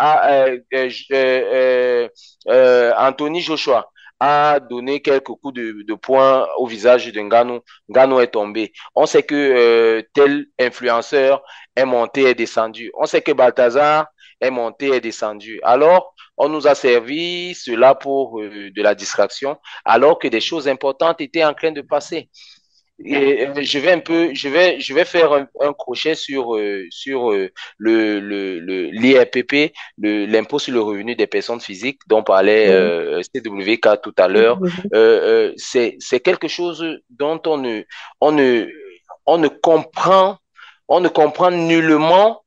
Anthony Joshua a donné quelques coups de poing au visage de Nganou. Nganou est tombé. On sait que tel influenceur est monté et descendu. On sait que Balthazar est monté et descendu. Alors, on nous a servi cela pour de la distraction, alors que des choses importantes étaient en train de passer. Et je vais faire un crochet sur l'IRPP, l'impôt sur le revenu des personnes physiques dont parlait Oui. CWK tout à l'heure. C'est quelque chose dont on ne, on ne comprend, on ne comprend nullement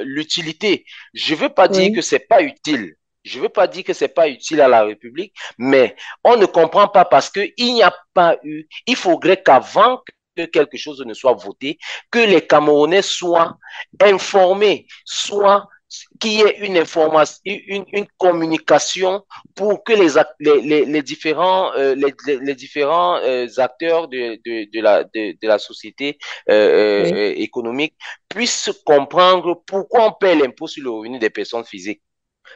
l'utilité. Je ne veux pas dire que Oui. c'est pas utile. Je ne veux pas dire que c'est pas utile à la République, mais on ne comprend pas parce qu'il n'y a pas eu. Il faudrait qu'avant que quelque chose ne soit voté, que les Camerounais soient informés, soit qu'il y ait une information, une communication pour que les différents acteurs de la société Oui. économique puissent comprendre pourquoi on paie l'impôt sur le revenu des personnes physiques.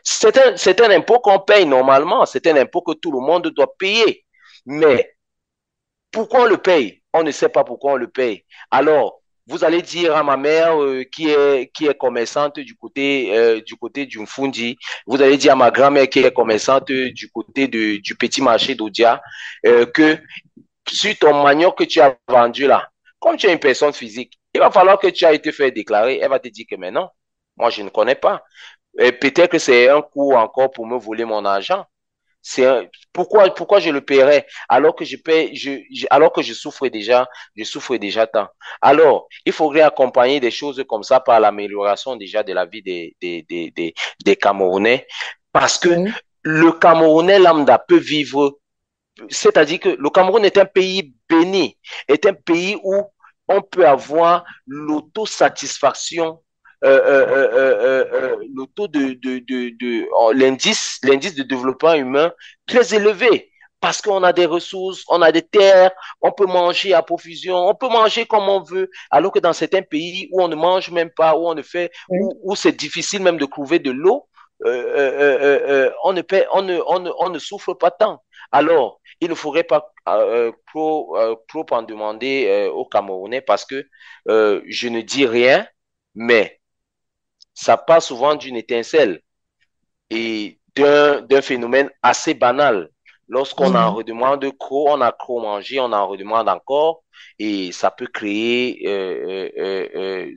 C'est un impôt qu'on paye normalement, c'est un impôt que tout le monde doit payer. Mais pourquoi on le paye? On ne sait pas pourquoi on le paye. Alors, vous allez dire à ma mère qui est commerçante du côté du Mfundi, vous allez dire à ma grand-mère qui est commerçante du côté du petit marché d'Odia, que sur ton manioc que tu as vendu là, comme tu es une personne physique, il va falloir que tu aies été fait déclarer. Elle va te dire que mais non, moi je ne connais pas. Peut-être que c'est un coup encore pour me voler mon argent. Pourquoi je le paierais alors que alors que je souffre déjà tant. Alors, il faudrait accompagner des choses comme ça par l'amélioration déjà de la vie des Camerounais parce que Oui. le Camerounais lambda peut vivre, c'est-à-dire que le Cameroun est un pays béni, est un pays où on peut avoir l'autosatisfaction, le taux l'indice de développement humain très élevé. Parce qu'on a des ressources, on a des terres, on peut manger à profusion, on peut manger comme on veut, alors que dans certains pays où on ne mange même pas, où on ne fait, Oui. où c'est difficile même de trouver de l'eau, on ne souffre pas tant. Alors, il ne faudrait pas trop en demander aux Camerounais parce que je ne dis rien, mais ça part souvent d'une étincelle et d'un phénomène assez banal. Lorsqu'on en Mhm. redemande trop, on a trop mangé, on en redemande encore et ça peut créer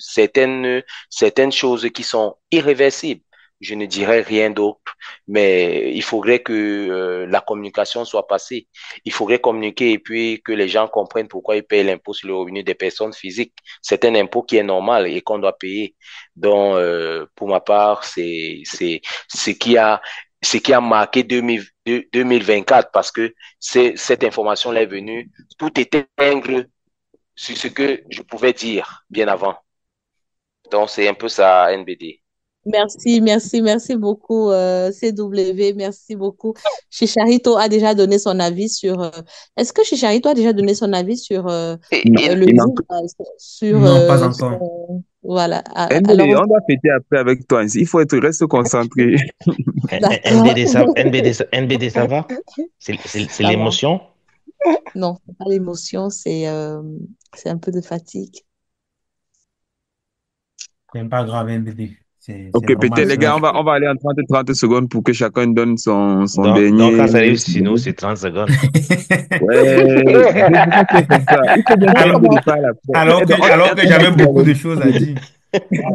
certaines choses qui sont irréversibles. Je ne dirais rien d'autre. Mais il faudrait que la communication soit passée. Il faudrait communiquer et puis que les gens comprennent pourquoi ils payent l'impôt sur le revenu des personnes physiques. C'est un impôt qui est normal et qu'on doit payer. Donc, pour ma part, c'est ce qui a marqué 2024 parce que cette information-là est venue. Tout était ingre sur ce que je pouvais dire bien avant. Donc, c'est un peu ça, NBD. Merci beaucoup, CW, merci beaucoup. Chicharito a déjà donné son avis sur. Est-ce que Chicharito a déjà donné son avis sur Et, Non, le il livre, manque. sur Non, pas encore. voilà. Alors, NBD, on doit fêter après avec toi. Il faut être, reste concentré. d'accord. NBD, ça, NBD, NBD, ça va? C'est Ça va. l'émotion? Non, c'est pas l'émotion, c'est un peu de fatigue. C'est pas grave, MBD. C'est Ok, normal peut-être les gars, cela. on va aller en 30 secondes pour que chacun donne son Donc, dernier. quand ça arrive chez nous, c'est 30 secondes. Ouais, je crois que c'est comme ça. Il faut bien que Non, Alors, NBD comment? parle après. Eh ben, alors que on va j'avais essayer beaucoup avec- de choses à dire.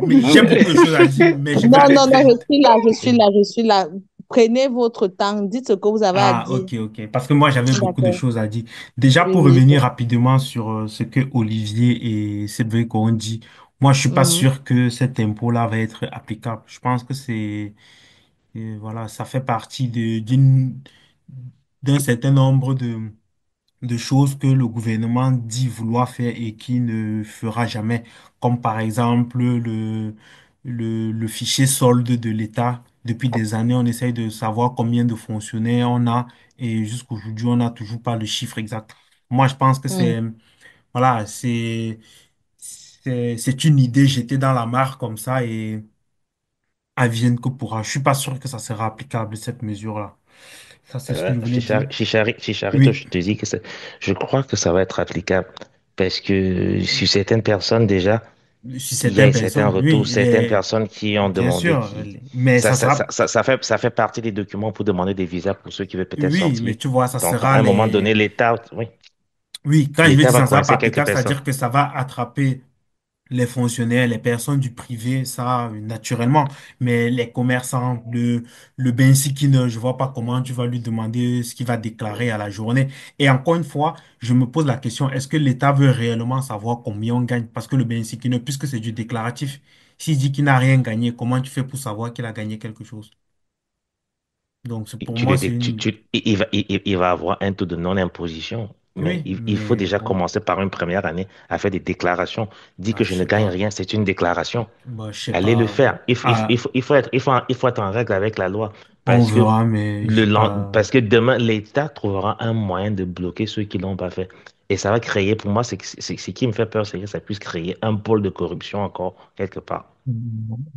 Mais j'ai beaucoup de choses à dire, mais je vais Non, aller non, non, très je vite. suis là, je suis là, je suis là. Prenez votre temps, dites ce que vous avez à Ah, dire. ok, ok. Parce que moi, j'avais beaucoup de D'accord. choses à dire. Déjà, Oui, pour oui. revenir rapidement sur ce que Olivier et Cédric ont dit, moi, je suis pas Mhm, sûr que cet impôt-là va être applicable. Je pense que voilà, ça fait partie d'un certain nombre de choses que le gouvernement dit vouloir faire et qui ne fera jamais, comme par exemple le fichier solde de l'État. Depuis des années, on essaye de savoir combien de fonctionnaires on a et jusqu'aujourd'hui, on n'a toujours pas le chiffre exact. Moi, je pense que mhm. voilà, c'est une idée jetée dans la mare comme ça et advienne que pourra. Je suis pas sûr que ça sera applicable, cette mesure-là. Ça, c'est ce que je voulais dire. Chicharito, Oui, je te dis que je crois que ça va être applicable parce que sur certaines personnes déjà, si il y a certaines un certain personnes, retour, oui, certaines personnes qui ont bien demandé, sûr, mais ça sera, ça fait partie des documents pour demander des visas pour ceux qui veulent peut-être oui, mais sortir. tu vois, ça Donc, à sera un moment donné, les, l'État, oui, oui, quand je vais l'État dire va ça ne sera pas coincer quelques applicable, personnes. c'est-à-dire que ça va attraper les fonctionnaires, les personnes du privé, ça, naturellement, mais les commerçants, le Ben Sikine, je vois pas comment tu vas lui demander ce qu'il va déclarer à la journée. Et encore une fois, je me pose la question, est-ce que l'État veut réellement savoir combien on gagne? Parce que le Ben Sikine, puisque c'est du déclaratif, s'il dit qu'il n'a rien gagné, comment tu fais pour savoir qu'il a gagné quelque chose? Donc, pour Tu moi, le, c'est une... il va avoir un taux de non-imposition. Mais Oui, il faut mais déjà bon, commencer par une première année à faire des déclarations. Dis que bah, je je ne sais gagne pas. rien, c'est une déclaration. Bah, je sais Allez le pas. faire. Ah, Il faut être en règle avec la loi. on Parce que, verra, mais je sais pas. parce que demain, l'État trouvera un moyen de bloquer ceux qui l'ont pas fait. Et ça va créer, pour moi, ce qui me fait peur, c'est que ça puisse créer un pôle de corruption encore quelque part.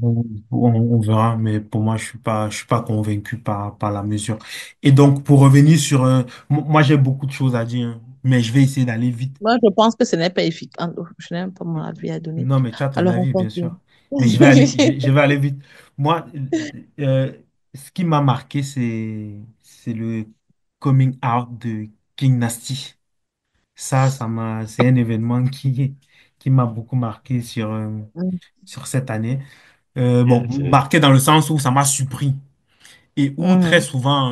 On verra, mais pour moi, je suis pas convaincu par la mesure. Et donc, pour revenir sur, moi, j'ai beaucoup de choses à dire, hein, mais je vais essayer d'aller vite. Moi, je pense que ce n'est pas efficace. Je n'ai même pas mon avis à donner. Non, mais tu as ton Alors, on avis, bien continue. sûr. Mais je vais aller vite. Moi, ce qui m'a marqué, c'est le coming out de King Nasty. C'est un événement qui m'a beaucoup marqué Mhm, sur cette année. Bon, C'est- marqué dans le sens où ça m'a surpris. Et où très mhm, souvent,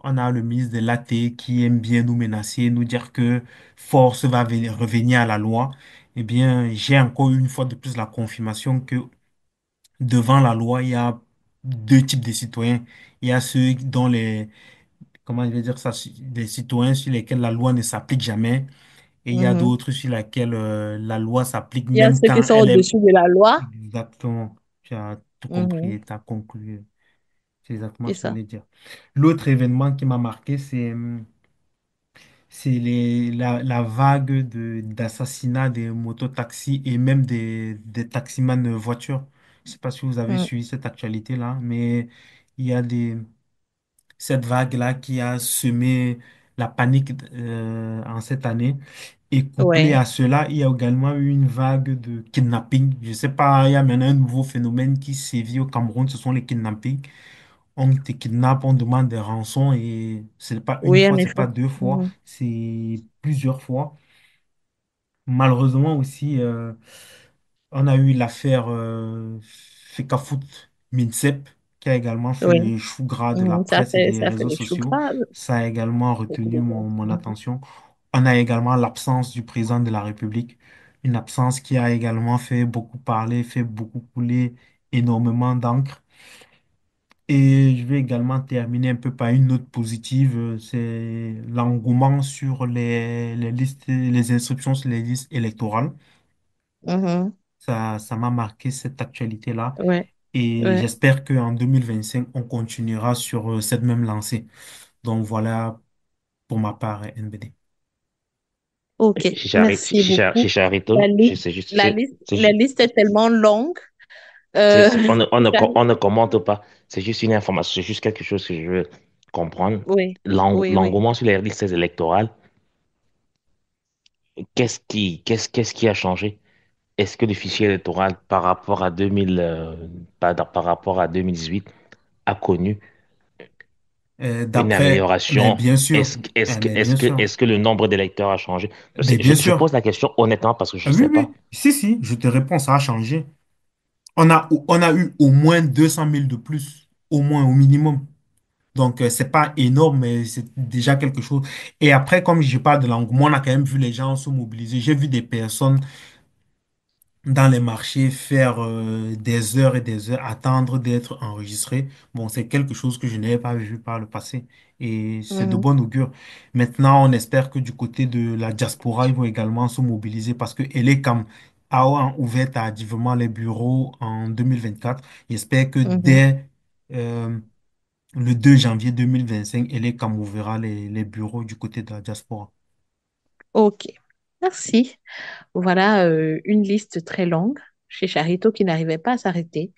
on a le ministre de l'AT qui aime bien nous menacer, nous dire que force va revenir à la loi. Eh bien, j'ai encore une fois de plus la confirmation que devant la loi, il y a deux types de citoyens. Il y a ceux dont comment je vais dire ça, des citoyens sur lesquels la loi ne s'applique jamais. Et il y a mhm. d'autres sur lesquels la loi s'applique Il y a même ceux qui quand sont elle est au-dessus de la loi. exactement. Tu as tout Mhm, compris, tu as conclu. C'est exactement c'est ce que je ça. voulais dire. L'autre événement qui m'a marqué, c'est la vague d'assassinats des mototaxis et même des taximans voitures. Je ne sais pas si vous avez Mhm. suivi cette actualité-là, mais il y a cette vague-là qui a semé la panique en cette année. Et couplé Ouais. à cela, il y a également eu une vague de kidnapping. Je ne sais pas, il y a maintenant un nouveau phénomène qui sévit au Cameroun, ce sont les kidnappings. On te kidnappe, on demande des rançons et c'est pas une Oui, en fois, c'est effet. pas deux fois, Mhm, c'est plusieurs fois. Malheureusement aussi, on a eu l'affaire Fecafoot Minsep qui qui a également fait Oui. le chou gras de la presse et des Ça fait réseaux le chou sociaux. gras. Ça a également retenu mon attention. On a également l'absence du président de la République, une absence qui a également fait beaucoup parler, fait beaucoup couler énormément d'encre. Et je vais également terminer un peu par une note positive, c'est l'engouement sur les listes, les inscriptions sur les listes électorales. Mhm. Ça m'a marqué cette actualité-là. Ouais, Et ouais. j'espère qu'en 2025, on continuera sur cette même lancée. Donc voilà pour ma part, NBD. Ok, merci Chez beaucoup. La Charito, liste, c'est la ju- liste est tellement longue. Euh, on ne commente pas. C'est juste une information, c'est juste quelque chose que je veux comprendre. oui, oui, oui. L'engouement sur les listes électorales, qu'est-ce qui a changé? Est-ce que le fichier électoral par rapport à 2000, par rapport à 2018 a connu une D'après, mais amélioration? bien sûr, mais bien sûr, Est-ce que le nombre d'électeurs a changé? mais bien Je sûr. pose la question honnêtement parce que je Ah ne oui, sais oui, pas. si, si, je te réponds, ça a changé. On a eu au moins 200 000 de plus, au moins, au minimum. Donc, c'est pas énorme, mais c'est déjà quelque chose. Et après, comme je parle de l'engouement, on a quand même vu les gens se mobiliser. J'ai vu des personnes dans les marchés faire des heures et des heures, attendre d'être enregistrés. Bon, c'est quelque chose que je n'avais pas vu par le passé et c'est de Mhm, bon augure. Maintenant, on espère que du côté de la diaspora, ils vont également se mobiliser parce que Elecam a ouvert tardivement les bureaux en 2024. J'espère que mhm. dès le 2 janvier 2025, Elecam ouvrira les bureaux du côté de la diaspora. Ok, merci. Voilà une liste très longue chez Charito qui n'arrivait pas à s'arrêter.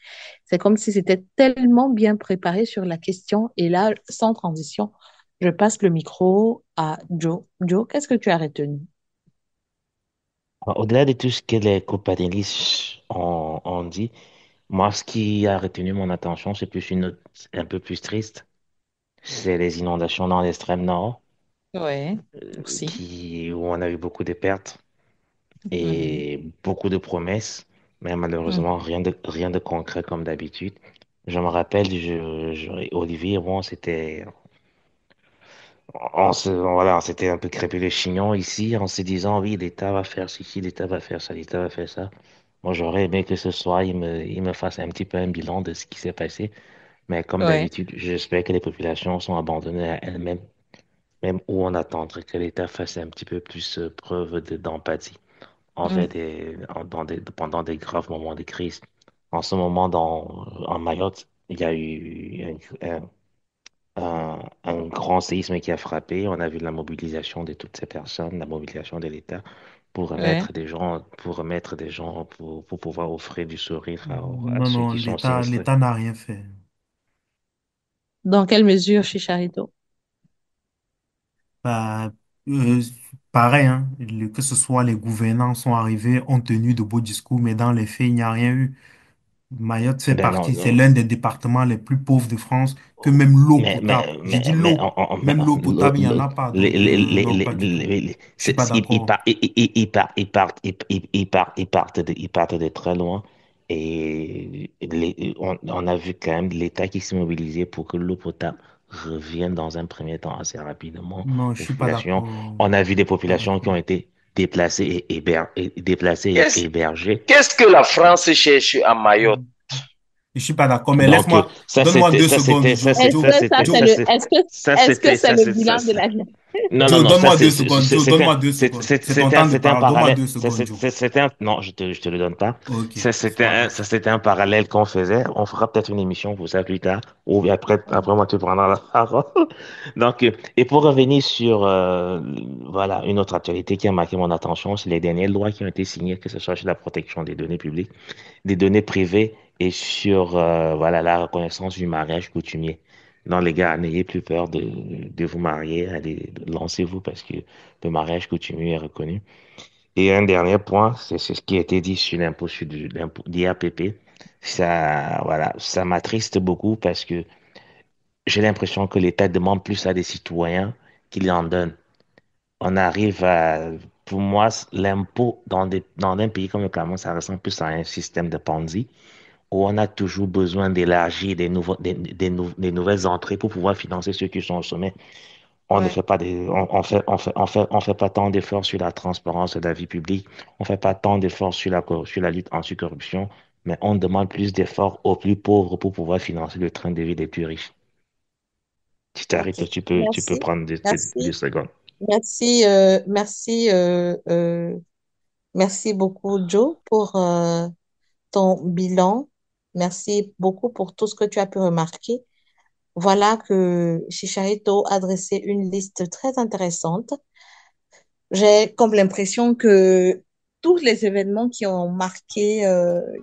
C'est comme si c'était tellement bien préparé sur la question. Et là, sans transition, je passe le micro à Joe. Joe, qu'est-ce que tu as retenu? Au-delà de tout ce que les copanélistes ont dit, moi, ce qui a retenu mon attention, c'est plus une note un peu plus triste. C'est les inondations dans l'extrême nord, Ouais, aussi. où on a eu beaucoup de pertes Mhm, et beaucoup de promesses, mais malheureusement, mhm, rien de concret comme d'habitude. Je me rappelle, Olivier, bon, voilà, on s'était un peu crêpé le chignon ici en se disant, oui, l'État va faire ceci, l'État va faire ça, l'État va faire ça. Moi, j'aurais aimé que ce soir, il me fasse un petit peu un bilan de ce qui s'est passé. Mais comme ouais. d'habitude, j'espère que les populations sont abandonnées à elles-mêmes, même où on attendrait que l'État fasse un petit peu plus preuve d'empathie Mhm, pendant des graves moments de crise. En ce moment, en Mayotte, il y a eu un grand séisme qui a frappé. On a vu la mobilisation de toutes ces personnes, la mobilisation de l'État ouais. pour remettre des gens, pour pouvoir offrir du sourire à Non, ceux non, qui sont sinistrés. l'État n'a rien fait. Dans quelle mesure chez Charito? Bah, euh, pareil, hein, que ce soit les gouvernants sont arrivés, ont tenu de beaux discours, mais dans les faits, il n'y a rien eu. Mayotte fait Ben non, partie, c'est non. l'un des départements les plus pauvres de France, que même l'eau potable, j'ai dit l'eau, même l'eau potable, il n'y en a pas, donc non, pas du tout. Je suis pas d'accord. ils partent de très loin et on a vu quand même l'État qui s'est mobilisé pour que l'eau potable revienne dans un premier temps assez rapidement Non, je aux suis pas populations. d'accord. On a vu des Je suis pas populations qui ont d'accord. été déplacées et Qu'est-ce, hébergées. qu'est-ce que la France cherche à Mayotte? Je suis pas d'accord, mais Donc, laisse-moi, donne-moi deux secondes, Est-ce que c'est ça, le c'est, ça, bilan de c'est- la... Non, non, Joe, non, ça donne-moi deux c'est secondes, Joe, donne-moi deux secondes. C'est ton temps de c'était un parole, donne-moi parallèle. deux secondes, Joe. Non, je te le donne pas. Ok, c'est pas grave. Ça c'était un parallèle qu'on faisait. On fera peut-être une émission pour ça plus tard. Ou bien après moi tu prendras la parole. Donc, et pour revenir sur voilà une autre actualité qui a marqué mon attention, c'est les dernières lois qui ont été signées, que ce soit sur la protection des données publiques, des données privées et sur voilà la reconnaissance du mariage coutumier. Non, les gars, n'ayez plus peur de vous marier, allez, lancez-vous parce que le mariage coutumier est reconnu. Et un dernier point, c'est ce qui a été dit sur l'impôt sur l'IAPP. Ça, voilà, ça m'attriste beaucoup parce que j'ai l'impression que l'État demande plus à des citoyens qu'il en donne. On arrive à, pour moi, l'impôt dans un pays comme le Cameroun, ça ressemble plus à un système de Ponzi où on a toujours besoin d'élargir des nouvelles entrées pour pouvoir financer ceux qui sont au sommet. On ne Ouais, fait pas on fait pas tant d'efforts sur la transparence de la vie publique. On fait pas tant d'efforts sur la lutte anticorruption, mais on demande plus d'efforts aux plus pauvres pour pouvoir financer le train de vie des plus riches. Si tu ok. arrêtes, tu peux Merci. prendre deux Merci. secondes. Merci, merci beaucoup, Joe, pour ton bilan. Merci beaucoup pour tout ce que tu as pu remarquer. Voilà que Chicharito a dressé une liste très intéressante. J'ai comme l'impression que tous les événements qui ont marqué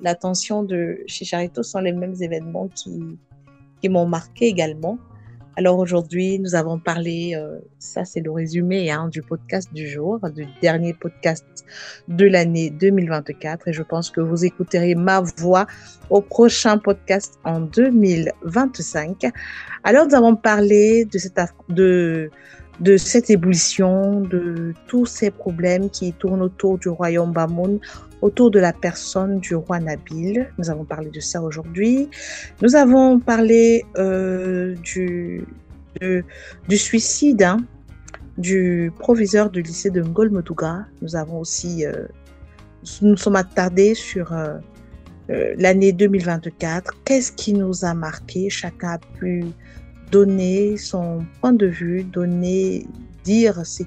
l'attention de Chicharito sont les mêmes événements qui m'ont marqué également. Alors aujourd'hui, nous avons parlé, ça c'est le résumé hein, du podcast du jour, du dernier podcast de l'année 2024. Et je pense que vous écouterez ma voix au prochain podcast en 2025. Alors nous avons parlé de cette ébullition, de tous ces problèmes qui tournent autour du royaume Bamoun, autour de la personne du roi Nabil. Nous avons parlé de ça aujourd'hui. Nous avons parlé du suicide hein, du proviseur du lycée de Ngol-Motouga. Nous avons aussi, nous sommes attardés sur l'année 2024. Qu'est-ce qui nous a marqué? Chacun a pu donner son point de vue, dire ce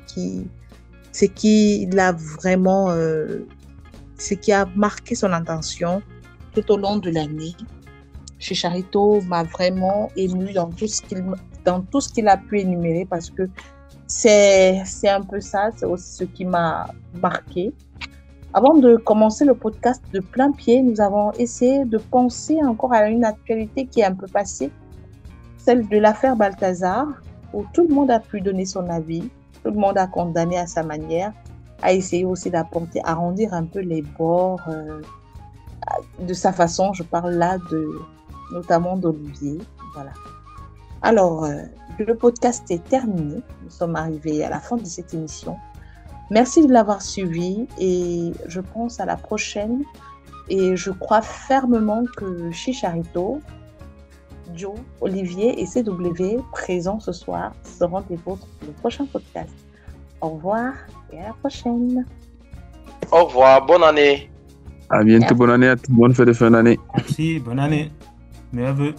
qui l'a vraiment, ce qui a marqué son intention tout au long de l'année. Chicharito m'a vraiment ému dans tout ce qu'il a pu énumérer parce que c'est un peu ça, c'est aussi ce qui m'a marqué. Avant de commencer le podcast de plein pied, nous avons essayé de penser encore à une actualité qui est un peu passée, celle de l'affaire Balthazar, où tout le monde a pu donner son avis, tout le monde a condamné à sa manière, a essayé aussi d'apporter, arrondir un peu les bords de sa façon. Je parle là notamment d'Olivier. Voilà. Alors, le podcast est terminé. Nous sommes arrivés à la fin de cette émission. Merci de l'avoir suivi et je pense à la prochaine. Et je crois fermement que Chicharito, Joe, Olivier et CW présents ce soir seront des vôtres pour le prochain podcast. Au revoir et à la prochaine. Au revoir, bonne année. À bientôt, bonne année à tout le monde, fête de fin d'année. Merci, bonne année. Meilleurs vœux.